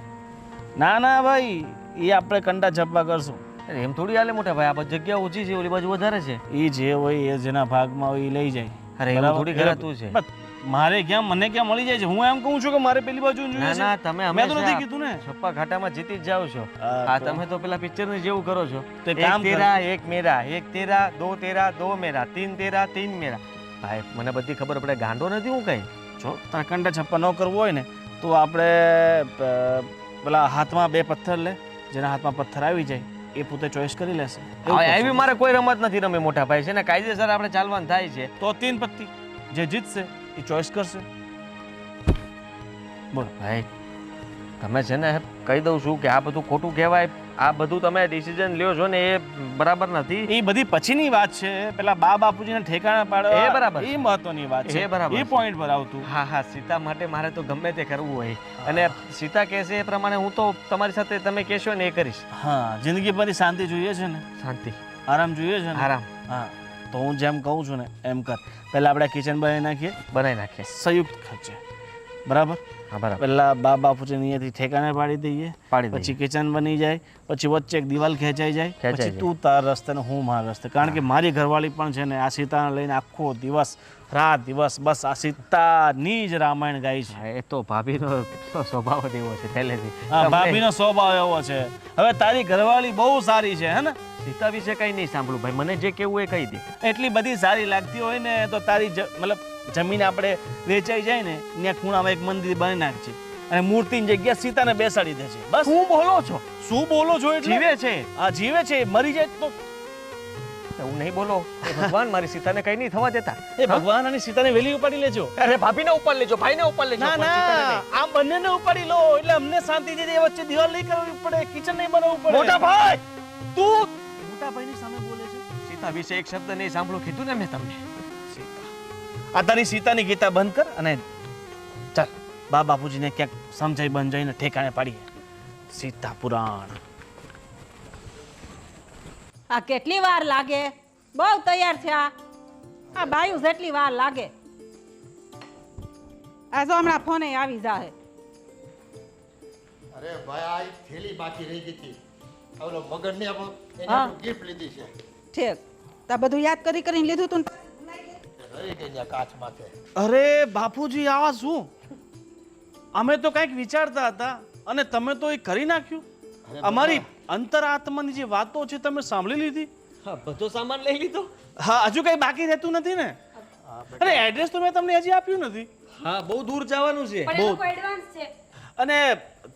S6: ના ના ભાઈ, એ આપણે કંટા છપ્પા કરશું.
S4: અરે એમ થોડી હાલે મોટા ભાઈ, આ બધી જગ્યા ઓછી છે, ઓલી બાજુ વધારે છે.
S6: એ જે હોય એ જેના ભાગમાં હોય એ લઈ જાય.
S4: અરે એવું
S6: બરાબર?
S4: થોડી કરાતું છે.
S6: બસ મારે ક્યાં મને ક્યાં મળી જાય છે? હું એમ કહું છું કે મારે પેલી બાજુ જોઈએ
S4: ના
S6: છે.
S4: ના, તમે
S6: મેં તો નથી
S4: હંમેશા
S6: કીધું ને.
S4: છપ્પા ઘાટામાં જીતી જ જાઓ છો.
S6: હા,
S4: આ
S6: તો-
S4: તમે તો પેલા પિક્ચર ને જેવું કરો છો.
S6: તો એક
S4: એક
S6: કામ કર.
S4: તેરા એક મેરા, એક તેરા દો મેરા, તીન તેરા તીન મેરા. ભાઈ મને બધી ખબર પડે, ગાંડો નથી હું કઈ.
S6: જો તારે કંટા છપ્પા ન કરવું હોય ને તો આપણે પેલા હાથમાં 2 પથ્થર લે, જેના હાથમાં પથ્થર આવી જાય એ પોતે ચોઈસ કરી લેશે. એવું
S4: હવે
S6: કરશું.
S4: એવી મારે કોઈ રમત નથી રમે મોટા ભાઈ, છે ને કાયદેસર આપણે ચાલવાનું થાય છે.
S6: તો 3 પત્તી જે જીતશે એ ચોઈસ કરશે. બોલો.
S4: ભાઈ તમે છે ને કહી દઉં છું કે આ બધું ખોટું કહેવાય. આ બધું તમે ડિસિઝન લ્યો છો ને એ બરાબર નથી.
S6: એ બધી પછીની વાત છે, પેલા બા બાપુજીને ઠેકાણા પાડવા
S4: એ બરાબર.
S6: એ મહત્વની વાત છે.
S4: એ બરાબર
S6: એ
S4: છે.
S6: પોઈન્ટ પર આવતું.
S4: હા હા, સીતા માટે મારે તો ગમે તે કરવું હોય, અને સીતા કહેશે એ પ્રમાણે હું તો તમારી સાથે તમે કહેશો ને એ કરીશ.
S6: હા, જિંદગી બધી શાંતિ જોઈએ છે ને,
S4: શાંતિ,
S6: આરામ જોઈએ છે ને.
S4: આરામ
S6: હા, તો હું જેમ કહું છું ને એમ કર. પહેલા આપણે કિચન બનાવી નાખીએ
S4: બનાવી નાખીએ.
S6: સંયુક્ત ખર્ચે બરાબર.
S4: હા બરાબર.
S6: પહેલા બા બાપુજી અહીંયાથી ઠેકાણે પાડી દઈએ,
S4: પાડી દઈએ.
S6: પછી કિચન બની જાય, પછી વચ્ચે એક દિવાલ ખેંચાઈ જાય,
S4: ખેંચાઈ
S6: પછી
S4: જાય.
S6: તું તાર રસ્તે ને હું મારા રસ્તે. કારણ કે મારી ઘરવાળી પણ છે ને આ સીતાને લઈને આખો દિવસ રાત દિવસ બસ આ સીતાની જ રામાયણ ગાય છે.
S4: હા, એ તો ભાભીનો તો સ્વભાવ જ એવો છે પહેલેથી.
S6: હા,
S4: તમને
S6: ભાભીનો સ્વભાવ એવો છે. હવે તારી ઘરવાળી બહુ સારી છે હે ને,
S4: સીતા વિશે કઈ નહીં સાંભળું ભાઈ, મને જે કેવું એ કહી દે.
S6: એટલી બધી સારી લાગતી હોય ને તો તારી મતલબ જમીન આપણે વેચાઈ જાય ને ત્યાં ખૂણામાં એક મંદિર બનાવી નાખજે અને મૂર્તિની જગ્યા સીતાને બેસાડી દેજે. બસ.
S4: શું બોલો છો?
S6: શું બોલો છો એટલે?
S4: જીવે છે
S6: હા, જીવે છે. મરી જાય તો
S4: એવું નહીં બોલો. એ ભગવાન મારી સીતાને કઈ નહીં થવા દેતા.
S6: એ ભગવાન અને સીતાને વેલી ઉપાડી લેજો.
S4: અરે ભાભીને ઉપર લેજો, ભાઈને ઉપર લેજો,
S6: ના
S4: પણ સીતાને
S6: ના,
S4: નહીં.
S6: આમ બંનેને ઉપાડી લો એટલે અમને શાંતિ છે. એ વચ્ચે દિવાલ નહીં કરવી પડે, કિચન નહીં બનાવવું પડે.
S4: મોટા ભાઈ,
S6: તું મોટા ભાઈની સામે બોલે છે.
S4: સીતા વિશે એક શબ્દ નહીં સાંભળું કીધું ને મેં તમને.
S6: આ તારી સીતાની ગીતા બંધ કર અને ચાલ બા બાપુજીને ક્યાંક સમજાઈ બંજાઈને ઠેકાણે પાડીએ. સીતા પુરાણ.
S2: આ કેટલી વાર લાગે? બહુ તૈયાર થયા. આ બાયું જેટલી વાર લાગે. આ જો હમણાં ફોને આવી જાહે.
S1: અરે ભાઈ આ એક થેલી બાકી રહી ગઈ હતી, ઓલો મગન ને
S2: હા.
S1: ગિફ્ટ લીધી છે,
S2: ઠીક. તા બધું યાદ કરી કરીને લીધું તું ને?
S1: રહી ગઈ ત્યાં કાચ માથે.
S6: અરે બાપુજી આ શું? અમે તો કંઈક વિચારતા હતા અને તમે તો એ કરી નાખ્યું. અમારી અંતરાત્માની જે વાતો છે તમે સાંભળી લીધી.
S4: હા, બધો સામાન લઈ લીધો.
S6: હા, હજુ કઈ બાકી રહેતું નથી ને? અરે એડ્રેસ તો મેં તમને હજી આપ્યું નથી.
S4: હા, બહુ દૂર જવાનું છે.
S5: પણ એ લોકો એડવાન્સ છે.
S6: અને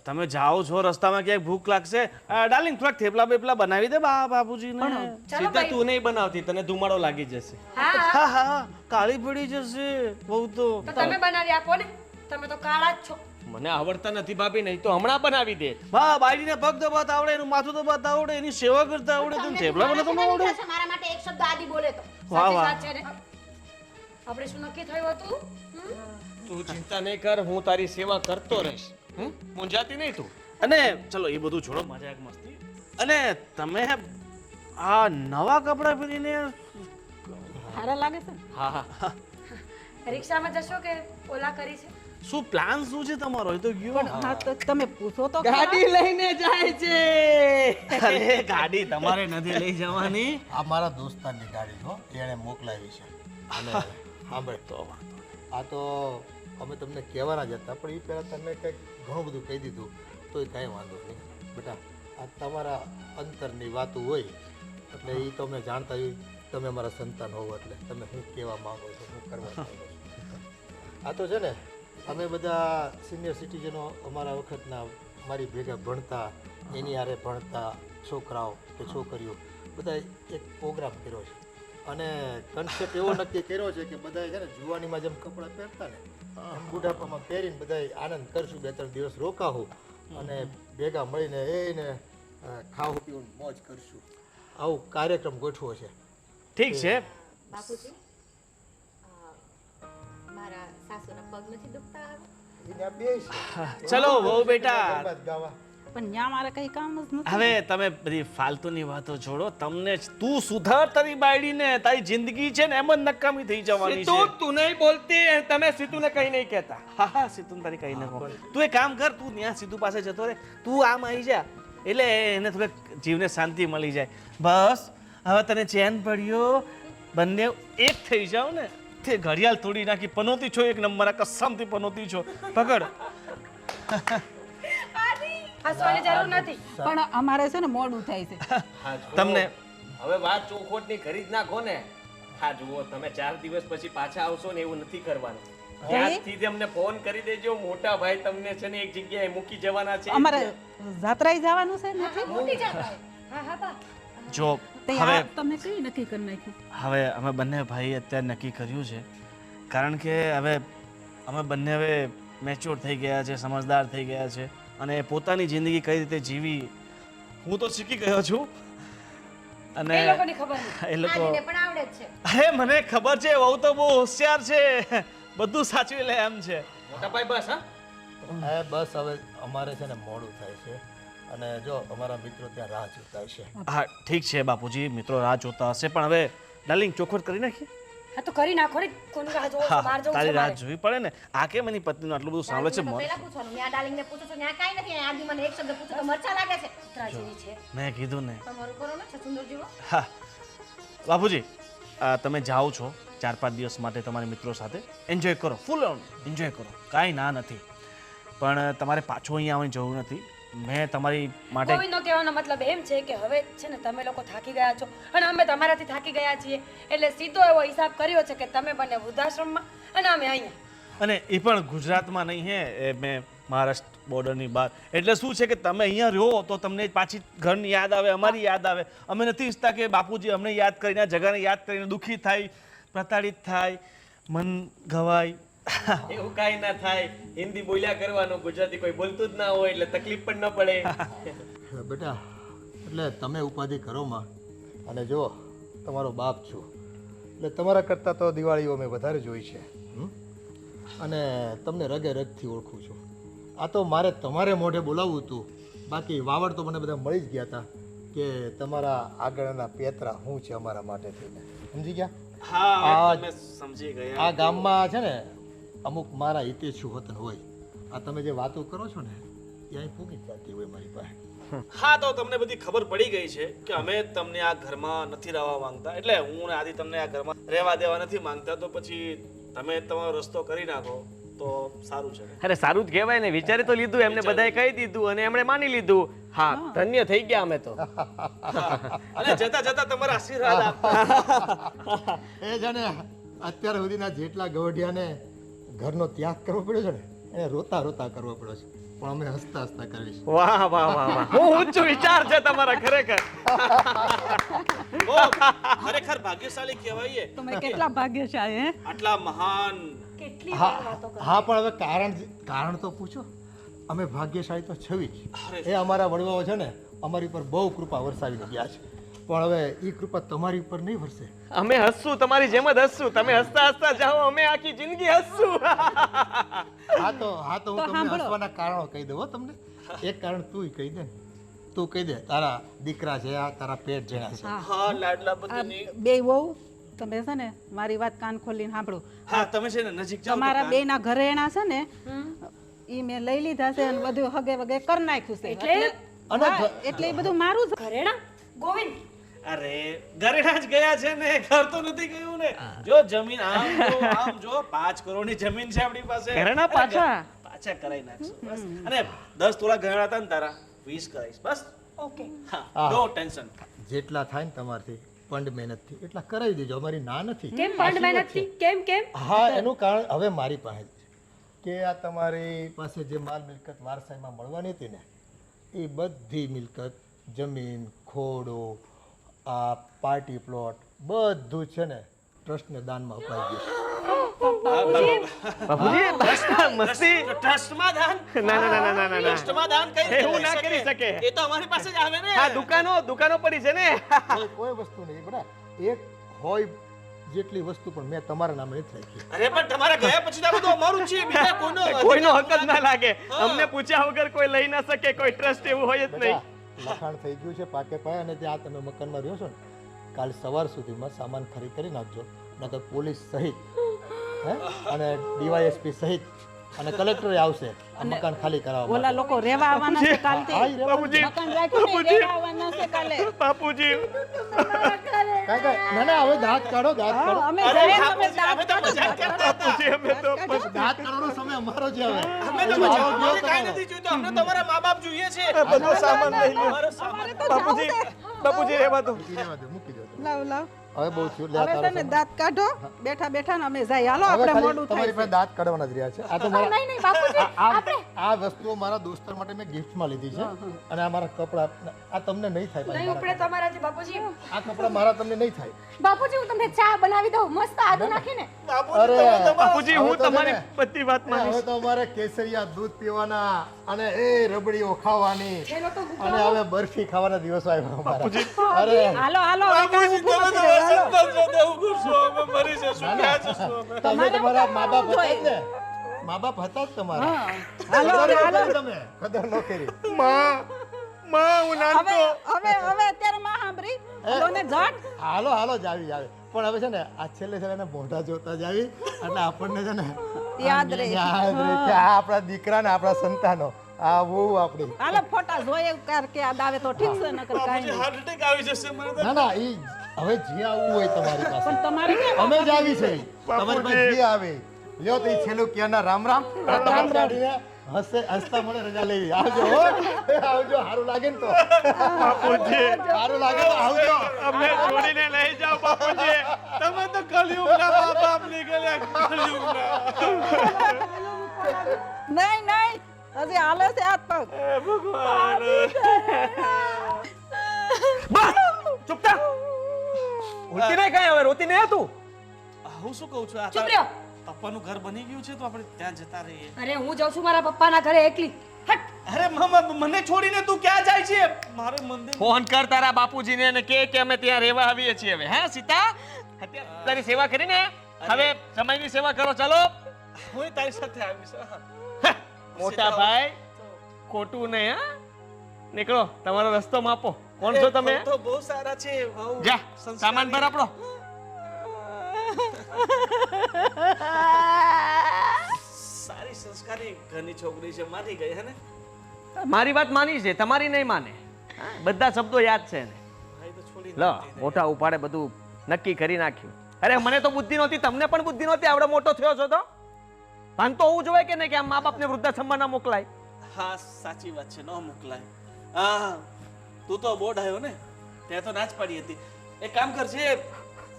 S6: તમે જાઓ છો રસ્તામાં ક્યાંક ભૂખ લાગશે, ડાર્લિંગ થોડાક થેપલા બેપલા બનાવી દે બા બાપુજીને.
S5: ચાલો
S4: સીતા
S5: ભાઈ.
S4: તું નહીં બનાવતી, તને ધુમાડો લાગી જશે.
S5: હા
S6: હા હા, કાળી પડી જશે બહુ તો.
S5: તો તમે બનાવી આપો ને, તમે તો કાળા જ છો.
S4: મને આવડતા નથી ભાભી, નહીં તો હમણાં બનાવી દે.
S6: હા, બાયડીને પગ દબાતા આવડે, એનું માથું દબાતા આવડે, એની સેવા કરતા આવડે, તને થેપલા બનાવતા ન આવડે?
S3: મારા માટે એક શબ્દ આદિ બોલે તો
S6: વાહ
S5: સાચી
S6: વાહ.
S5: વાત છે ને. આપણે શું નક્કી થયું હતું?
S4: તું ચિંતા નહીં કર, હું તારી સેવા કરતો રહીશ. મૂંઝાતી નહીં તું.
S6: અને ચલો એ બધું છોડો, મજાક મસ્તી. અને તમે આ નવા કપડાં પહેરીને
S2: સારા લાગે છે?
S4: હા હા.
S5: રિક્ષામાં જશો કે ઓલા કરી છે?
S6: શું પ્લાન શું છે તમારો? એ તો ગયો.
S2: હા તો તમે પૂછો તો ખરા.
S4: ગાડી લઈને જાય છે.
S6: અરે ગાડી તમારે નથી લઈ જવાની.
S1: આ મારા દોસ્તારની ગાડી હો, એણે મોકલાવી છે. અને સાંભળ તો આ તો અમે તમને કહેવાના જ હતા, પણ એ પહેલાં તમે કંઈક ઘણું બધું કહી દીધું તો એ કાંઈ વાંધો નહીં બેટા. આ તમારા અંતરની વાતો હોય એટલે એ તો અમે જાણતા હોય, તમે અમારા સંતાન હોવ એટલે તમે શું કહેવા માંગો છો, શું કરવા માંગો છો. આ તો છે ને અમે બધા સિનિયર સિટીઝનો અમારા વખતના મારી ભેગા ભણતા, એની હારે ભણતા છોકરાઓ કે છોકરીઓ બધા એક પ્રોગ્રામ કર્યો છે અને કન્સેપ્ટ એવો નક્કી કર્યો છે કે બધા છે ને જુવાનીમાં જેમ કપડાં પહેરતા ને એમ બુઢાપામાં પહેરીને બધા આનંદ કરશું, 2-3 દિવસ રોકાવું અને ભેગા મળીને એને ખાવું પીવું મોજ કરશું. આવું કાર્યક્રમ ગોઠવો છે.
S6: ઠીક છે.
S3: બાપુજી મારા સાસુના પગ નથી દુખતા
S1: એને આ બે છે.
S6: ચલો વહુ બેટા,
S1: ગરબા ગાવા.
S2: પણ ત્યાં મારે કંઈ કામ જ નથી.
S6: હવે તમે બધી ફાલતુની વાતો છોડો. તમને તું સુધાર તારી બાયડીને, તારી જિંદગી છે ને એમ જ નકામી થઈ જવાની છે.
S4: તું નહીં બોલતી, તમે સીતુને કઈ નહીં કહેતા.
S6: હા હા સીતું તારી કઈ ન કહો. તું એક કામ કર, તું ત્યાં સીધું પાસે જતો રહે, તું આમ આવી જા એટલે એને થોડીક જીવને શાંતિ મળી જાય. બસ હવે તને ચેન પડ્યો, બંને એક થઈ જાવ ને તે ઘડિયાળ તોડી નાખી. પનોતી છો એક નંબર, આ કસમથી પનોતી છો. પકડ.
S5: હસવાની જરૂર નથી.
S2: પણ અમારે છે ને મોડું થાય છે.
S6: તમને
S4: હવે વાત ચોખોટની કરી જ નાખો ને. હા જુઓ, તમે 4 દિવસ પછી પાછા આવશો ને એવું નથી કરવાનું. ત્યાંથી જ અમને ફોન કરી દેજો. મોટા ભાઈ તમને છે ને એક જગ્યાએ મૂકી જવાના છે.
S2: અમારે જાત્રાએ જવાનું છે નથી?
S5: મોટી જાત હા હા બા
S6: જો
S2: તે
S6: હવે
S2: આ તમે કઈ નક્કી કરી નાખ્યું?
S6: હવે અમે બંને ભાઈ અત્યારે નક્કી કર્યું છે, કારણ કે હવે અમે બંને હવે મેચ્યોર થઈ ગયા છે, સમજદાર થઈ ગયા છે અને પોતાની જિંદગી કઈ રીતે જીવી હું તો શીખી ગયો છું. અને
S5: એ લોકોની ખબર નથી.
S6: એ લોકો
S3: આદિને પણ આવડે જ છે.
S6: અરે મને ખબર છે, વહુ તો બહુ હોશિયાર છે, બધું સાચવી લે એમ છે.
S4: મોટા ભાઈ બસ હા.
S1: હા બસ હવે અમારે છે ને મોડું થાય છે અને જો અમારા મિત્રો ત્યાં રાહ જોતા છે.
S6: હા ઠીક છે બાપુજી, મિત્રો રાહ જોતા હશે, પણ હવે ડાર્લિંગ ચોખવટ કરી નાખીએ.
S5: હા તો કરી નાખો ને. કોની રાહ જોવો છો?
S6: હા
S5: બહાર જવું
S6: તારી
S5: છે
S6: રાહ
S5: મારે.
S6: જોવી પડે ને. આ કે એની પત્નીનું આટલું બધું સાંભળે છે.
S3: પહેલા પૂછવાનું, મેં આ ડાર્લિંગને પૂછું છું, ત્યાં કાંઈ નથી. આદિ મને એક શબ્દ પૂછું તો મરચા લાગે છે.
S5: કૂતરા જેવી છે.
S6: મેં કીધું ને.
S3: તમારું કરો ને છછુંદર જેવો.
S6: હા બાપુજી, તમે જાઓ છો 4-5 દિવસ માટે તમારા મિત્રો સાથે, એન્જોય કરો, ફૂલ ઓન એન્જોય કરો, કાંઈ ના નથી. પણ તમારે પાછું અહીંયા આવવાની જરૂર નથી. મેં તમારી માટે
S5: ગોવિંદનો કહેવાનો મતલબ એમ છે કે હવે છે ને તમે લોકો થાકી ગયા છો અને અમે તમારાથી થાકી ગયા છીએ, એટલે સીધો એવો હિસાબ કર્યો છે કે તમે બંને વૃદ્ધાશ્રમમાં અને અમે અહીંયા.
S6: અને એ પણ ગુજરાતમાં નહીં હે, એ મેં મહારાષ્ટ્ર બોર્ડરની બહાર. એટલે શું છે કે તમે અહીંયા રહો તો તમને પાછી ઘરની યાદ આવે, અમારી યાદ આવે. અમે નથી ઈચ્છતા કે બાપુજી અમને યાદ કરીને, આ જગાને યાદ કરીને દુઃખી થાય, પ્રતાડિત થાય, મન ગવાય.
S4: એવું કાંઈ ના થાય. હિન્દી બોલ્યા કરવાનું, ગુજરાતી કોઈ બોલતું જ ના હોય એટલે તકલીફ પણ ન પડે.
S1: બેટા એટલે તમે ઉપાધિ કરો માં, અને જો તમારો બાપ છું એટલે તમારા કરતાં તો દિવાળીઓ મેં વધારે જોઈ છે. અને તમને રગે રગથી ઓળખું છું. આ તો મારે તમારે મોઢે બોલાવવું હતું, બાકી વાવડ તો મને બધા મળી જ ગયા હતા કે તમારા આગળના પેતરા શું છે અમારા માટે થઈને. સમજી ગયા?
S6: હા તમે સમજી ગયા.
S1: આ ગામમાં છે ને અમુક મારા હિતેચ્છુ વતન હોય. આ તમે જે વાતો કરો છો ને એ અહીં પૂકી જતી હોય મારી પાસે.
S6: હા તો તમને બધી ખબર પડી ગઈ છે કે અમે તમને આ ઘરમાં નથી રહેવા માંગતા, એટલે હું ને આદિ તમને આ ઘરમાં રહેવા દેવા નથી માંગતા. તો પછી તમે તમારો રસ્તો કરી નાખો તો સારું છે.
S4: અરે સારું જ કહેવાય ને. વિચારી તો લીધું, એમને બધાએ કહી દીધું અને એમણે માની લીધું. હા ધન્ય થઈ ગયા અમે તો.
S6: અને જતા જતા તમારા આશીર્વાદ આપતા.
S1: એ જાણે અત્યાર સુધીના જેટલા ગવઢિયાને ઘરનો ત્યાગ કરવો પડ્યો છે ને એને રોતા રોતા કરવો પડ્યો છે, પણ અમે હસતા હસતા કરીશું.
S4: વાહ વાહ વાહ વાહ, હું ઊંચું વિચાર છે તમારા ખરેખર.
S6: બહુ ખરેખર ભાગ્યશાળી કહેવાય.
S2: તમે કેટલા ભાગ્યશાળી હે?
S6: આટલા મહાન.
S5: કેટલી વાર વાતો કરો.
S1: હા પણ હવે કારણ તો પૂછો. અમે ભાગ્યશાળી તો છવી જ. એ અમારા વડવાઓ છે ને અમારી પર બહુ કૃપા વરસાવીને ગયા છે, પણ હવે એ કૃપા તમારી ઉપર નહીં વરસે.
S4: અમે હસશું, તમારી જેમ જ હસશું. તમે હસતા હસતા જાઓ, અમે આખી જિંદગી હસશું.
S1: હા તો હું તમને હસવાના કારણો કહી દઉં હો તમને. એક કારણ તું કહી દે ને. તું કહી દે તારા દીકરા છે, આ તારા પેટ જેના છે.
S6: હા લાડલા બધાની.
S2: બે વહુ તમે છે ને મારી વાત કાન ખોલીને સાંભળો.
S6: હા તમે છે ને નજીક જાઓ.
S2: તમારા બે ના ઘરેણા છે ને ઈ મેં લઈ લીધા છે અને બધું હગે વગે કરી નાખ્યું છે. એટલે એ બધું મારું જ.
S5: ઘરેણા ગોવિંદ
S6: અરે ઘરેણા જ ગયા છે ને, ઘર તો નથી ગયું ને. જો જમીન આમ જો 5 કરોડની જમીન છે આપણી પાસે.
S4: ઘરેણા
S6: પાછા કરાઈ નાખશું બસ. અને 10 તોલા ઘરેણા હતા ને તારા 20 કરાઈશ બસ.
S5: ઓકે
S6: હા નો ટેન્શન.
S1: જેટલા થાય ને તમારથી પંડ મહેનતથી એટલા કરાવી દેજો, અમારી ના નથી.
S5: કેમ પંડ મહેનતથી? કેમ
S1: હા એનું કારણ હવે મારી પાસે જ છે કે આ તમારી પાસે જે માલ મિલકત વારસાઈમાં મળવાની હતી ને એ બધી મિલકત, જમીન, ખોડો, આ પાર્ટી પ્લોટ બધું છે ને ટ્રસ્ટને દાનમાં અપાઈ ગયું
S4: બાપુજી મસ્તી
S8: ટ્રસ્ટમાં દાન
S4: ના ના ના ના ના ના
S8: ટ્રસ્ટમાં દાન કઈ રીતે
S4: એવું ના
S8: થઈ
S4: કરી શકે.
S8: એ તો અમારી પાસે જ આવે ને
S4: હા દુકાનો પડી છે ને
S1: કોઈ વસ્તુ નહીં બરા એક હોય જેટલી વસ્તુ પણ મેં તમારા નામે નથી રાખી
S8: અરે પણ તમારા ગયા પછી તો આ બધું અમારું જ છે બીજા
S4: કોઈનો હક જ ના લાગે અમને પૂછ્યા વગર કોઈ લઈ ના શકે કોઈ ટ્રસ્ટ એવું હોય જ નહીં
S1: બેટા લખાણ થઈ ગયું છે પાકે પાય અને ત્યાં તમે મકાનમાં રહ્યો છો ને કાલ સવાર સુધીમાં સામાન ખરી કરી નાખજો નકર પોલીસ સહિત હે અને ડીવાયએસપી સહિત અને કલેક્ટર આવશે આ મકાન ખાલી કરાવવા
S2: ઓલા લોકો રેવા આવવાના છે કાલથી
S1: હા, ઈ રહેવાનું.
S4: બાપુજી
S2: મકાન રાખ્યું ને રેવા આવવાના છે કાલે
S4: બાપુજી
S1: કાંઈ ના ના હવે દાંત કાઢો દાંત કાઢો
S2: અમે જઈએ ને અમે દાંત
S8: તો મજાક કરતા
S4: બાપુજી અમે તો
S1: દાંત કાઢવાનો સમય અમારો જ આવે
S8: અમે તો મજાક અમારે કાંઈ નથી જોઈતું અમને તમારા મા બાપ જોઈએ છે
S4: બધો સામાન લઈ લો
S8: અમારો સામાન
S4: બાપુજી રહેવા દો
S1: મૂકી દેવા દો, મૂકી દો
S2: લાવ લાવ
S1: હવે બહુ થયું લે
S2: હવે
S1: તારો
S2: તમે
S1: સમય.
S2: દાંત કાઢો બેઠા બેઠા ને અમે જાય હાલો
S1: હવે
S2: આપણે
S1: ખાલી
S2: મોડું
S1: તમારી
S2: થાય
S1: પાસે દાંત કાઢવાના જ રહ્યા છે આ તો મારા
S3: નહીં નહીં બાપુજી
S1: આ વસ્તુઓ મારા દોસ્તર માટે મેં ગિફ્ટમાં લીધી છે અને આ મારા કપડાં આ તમને નહીં થાય ભાઈ,
S5: નહીં ઉપડે
S1: મારા
S5: તમારાથી બાપુજી
S1: કપડાં. આ કપડાં મારા તમને નહીં થાય
S3: બાપુજી હું તમને ચા બનાવી દઉં મસ્ત આદુ નાખીને
S1: અરે
S4: બાપુજી
S1: હવે
S4: હું
S1: તો છે
S4: તમારી
S1: ને,
S4: બધી વાત માનીશ
S1: હવે તો અમારે કેસરિયા દૂધ પીવાના અને એ રબડીઓ ખાવાની
S5: એનો તો
S1: અને હવે બરફી ખાવાના દિવસો આવ્યા અમારા. અરે
S2: હાલો હાલો હવે કાંઈ ઊભું નથી રહેવું, હાલો.
S8: મરી જશું ક્યાં જશું અમે
S1: તમે તમારા મા બાપ હતા જ ને મા બાપ હતા જ તમારા
S2: હાલો
S1: કદર ન
S2: હાલો
S1: કરી તમે કદર ન કરી
S4: હું નાનતો
S2: હવે અત્યારે માં સાંભળી હાલો ને જટ
S1: હાલો હાલો જ આવી આવે પણ હવે છે ને આ છેલ્લે છેલ્લે મોઢા જોતા જ આવી એટલે આપણને છે ને
S2: યાદ રહે.
S1: યાદ રહે કે આ આપણા દીકરા ને આપણા સંતાનો આ બહુ આપણી
S2: હાલો ફોટા જોઈએ કર કે યાદ આવે તો ઠીક છે નકર કાંઈ નહીં
S8: હાર્ટ એટેક આવી જશે મને તો
S1: ના ના ઈ હવે જે આવવું હોય તમારી પાસે
S2: પણ તમારે કેમ
S1: અમે જ આવી છે તમારી પાસે જે આવે લ્યો તો ઈ છેલ્લું ક્યાંના રામ રામ રામ કાઢીને હસતા મને રજા લેવી આવજો હો. આવજો સારું લાગે ને તો સારું લાગે તો આવજો
S4: અમને છોડીને લઈ જાઓ બાપુજી
S8: તમે તો કલયુગના મા બાપ નીકળ્યા કલયુગના
S2: નહીં નહીં હજી હાલે છે હાથ પગ
S4: બસ ચૂપ થા ઉલટી નહીં કાંઈ હવે રોતી નહીં તું
S8: હું શું કહું છું આ
S5: ચૂપ રહ્યો.
S8: પપ્પાનું ઘર બની ગયું છે તો આપણે ત્યાં જતા રહીએ
S5: અરે હું જાઉં છું મારા પપ્પાના ઘરે એકલી હટ
S8: અરે મને છોડીને તું ક્યાં જાય છે મારે મંદિર
S4: ફોન કર તારા બાપુજીને અને કે અમે ત્યાં રહેવા આવીએ છીએ હવે હે સીતા અત્યારે તારી સેવા કરીને હવે સમયની સેવા કરો ચાલો
S8: હું તારી સાથે આવીશ હા.
S4: મોટા ભાઈ ખોટું નહીં હા નીકળો તમારો રસ્તો માપો કોણ છો તમે
S8: તો બહુ સારા છે બહુ
S4: જા સામાન ભર આપણો
S8: સારી સંસ્કારી ઘરની છોકરી છે માની ગઈ હે ને
S4: મારી વાત માની છે તમારી નહીં માને હા, બધા શબ્દો યાદ છે ને
S8: ભાઈ તો છોડી
S4: લો મોટા ઉપાડે બધું નક્કી કરી નાખ્યું અરે મને તો બુદ્ધિ નહોતી તમને પણ બુદ્ધિ નહોતી આવડો મોટો થયો છો તો ભાન તો હોવું જોઈએ કે નહીં કે આમ મા બાપને વૃદ્ધાશ્રમમાં ના મોકલાય
S8: હા સાચી વાત છે ન મોકલાય હા તું તો બોર્ડ આવ્યો ને ત્યાં તો ના જ પાડી હતી એક કામ કરજે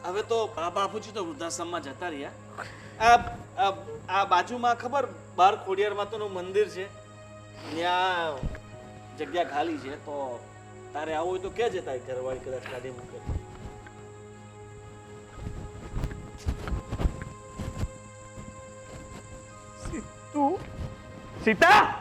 S8: હવે તો બાપુજી તો વૃદ્ધાશ્રમમાં જતા રહ્યા આ બાજુમાં ખબર બાર ખોડિયાર માતાનું મંદિર છે ત્યાં જગ્યા ખાલી છે તો તારે આવું હોય તો કે જતા ઘરવાળી કદાચ ગાડી મૂકે
S4: સીતા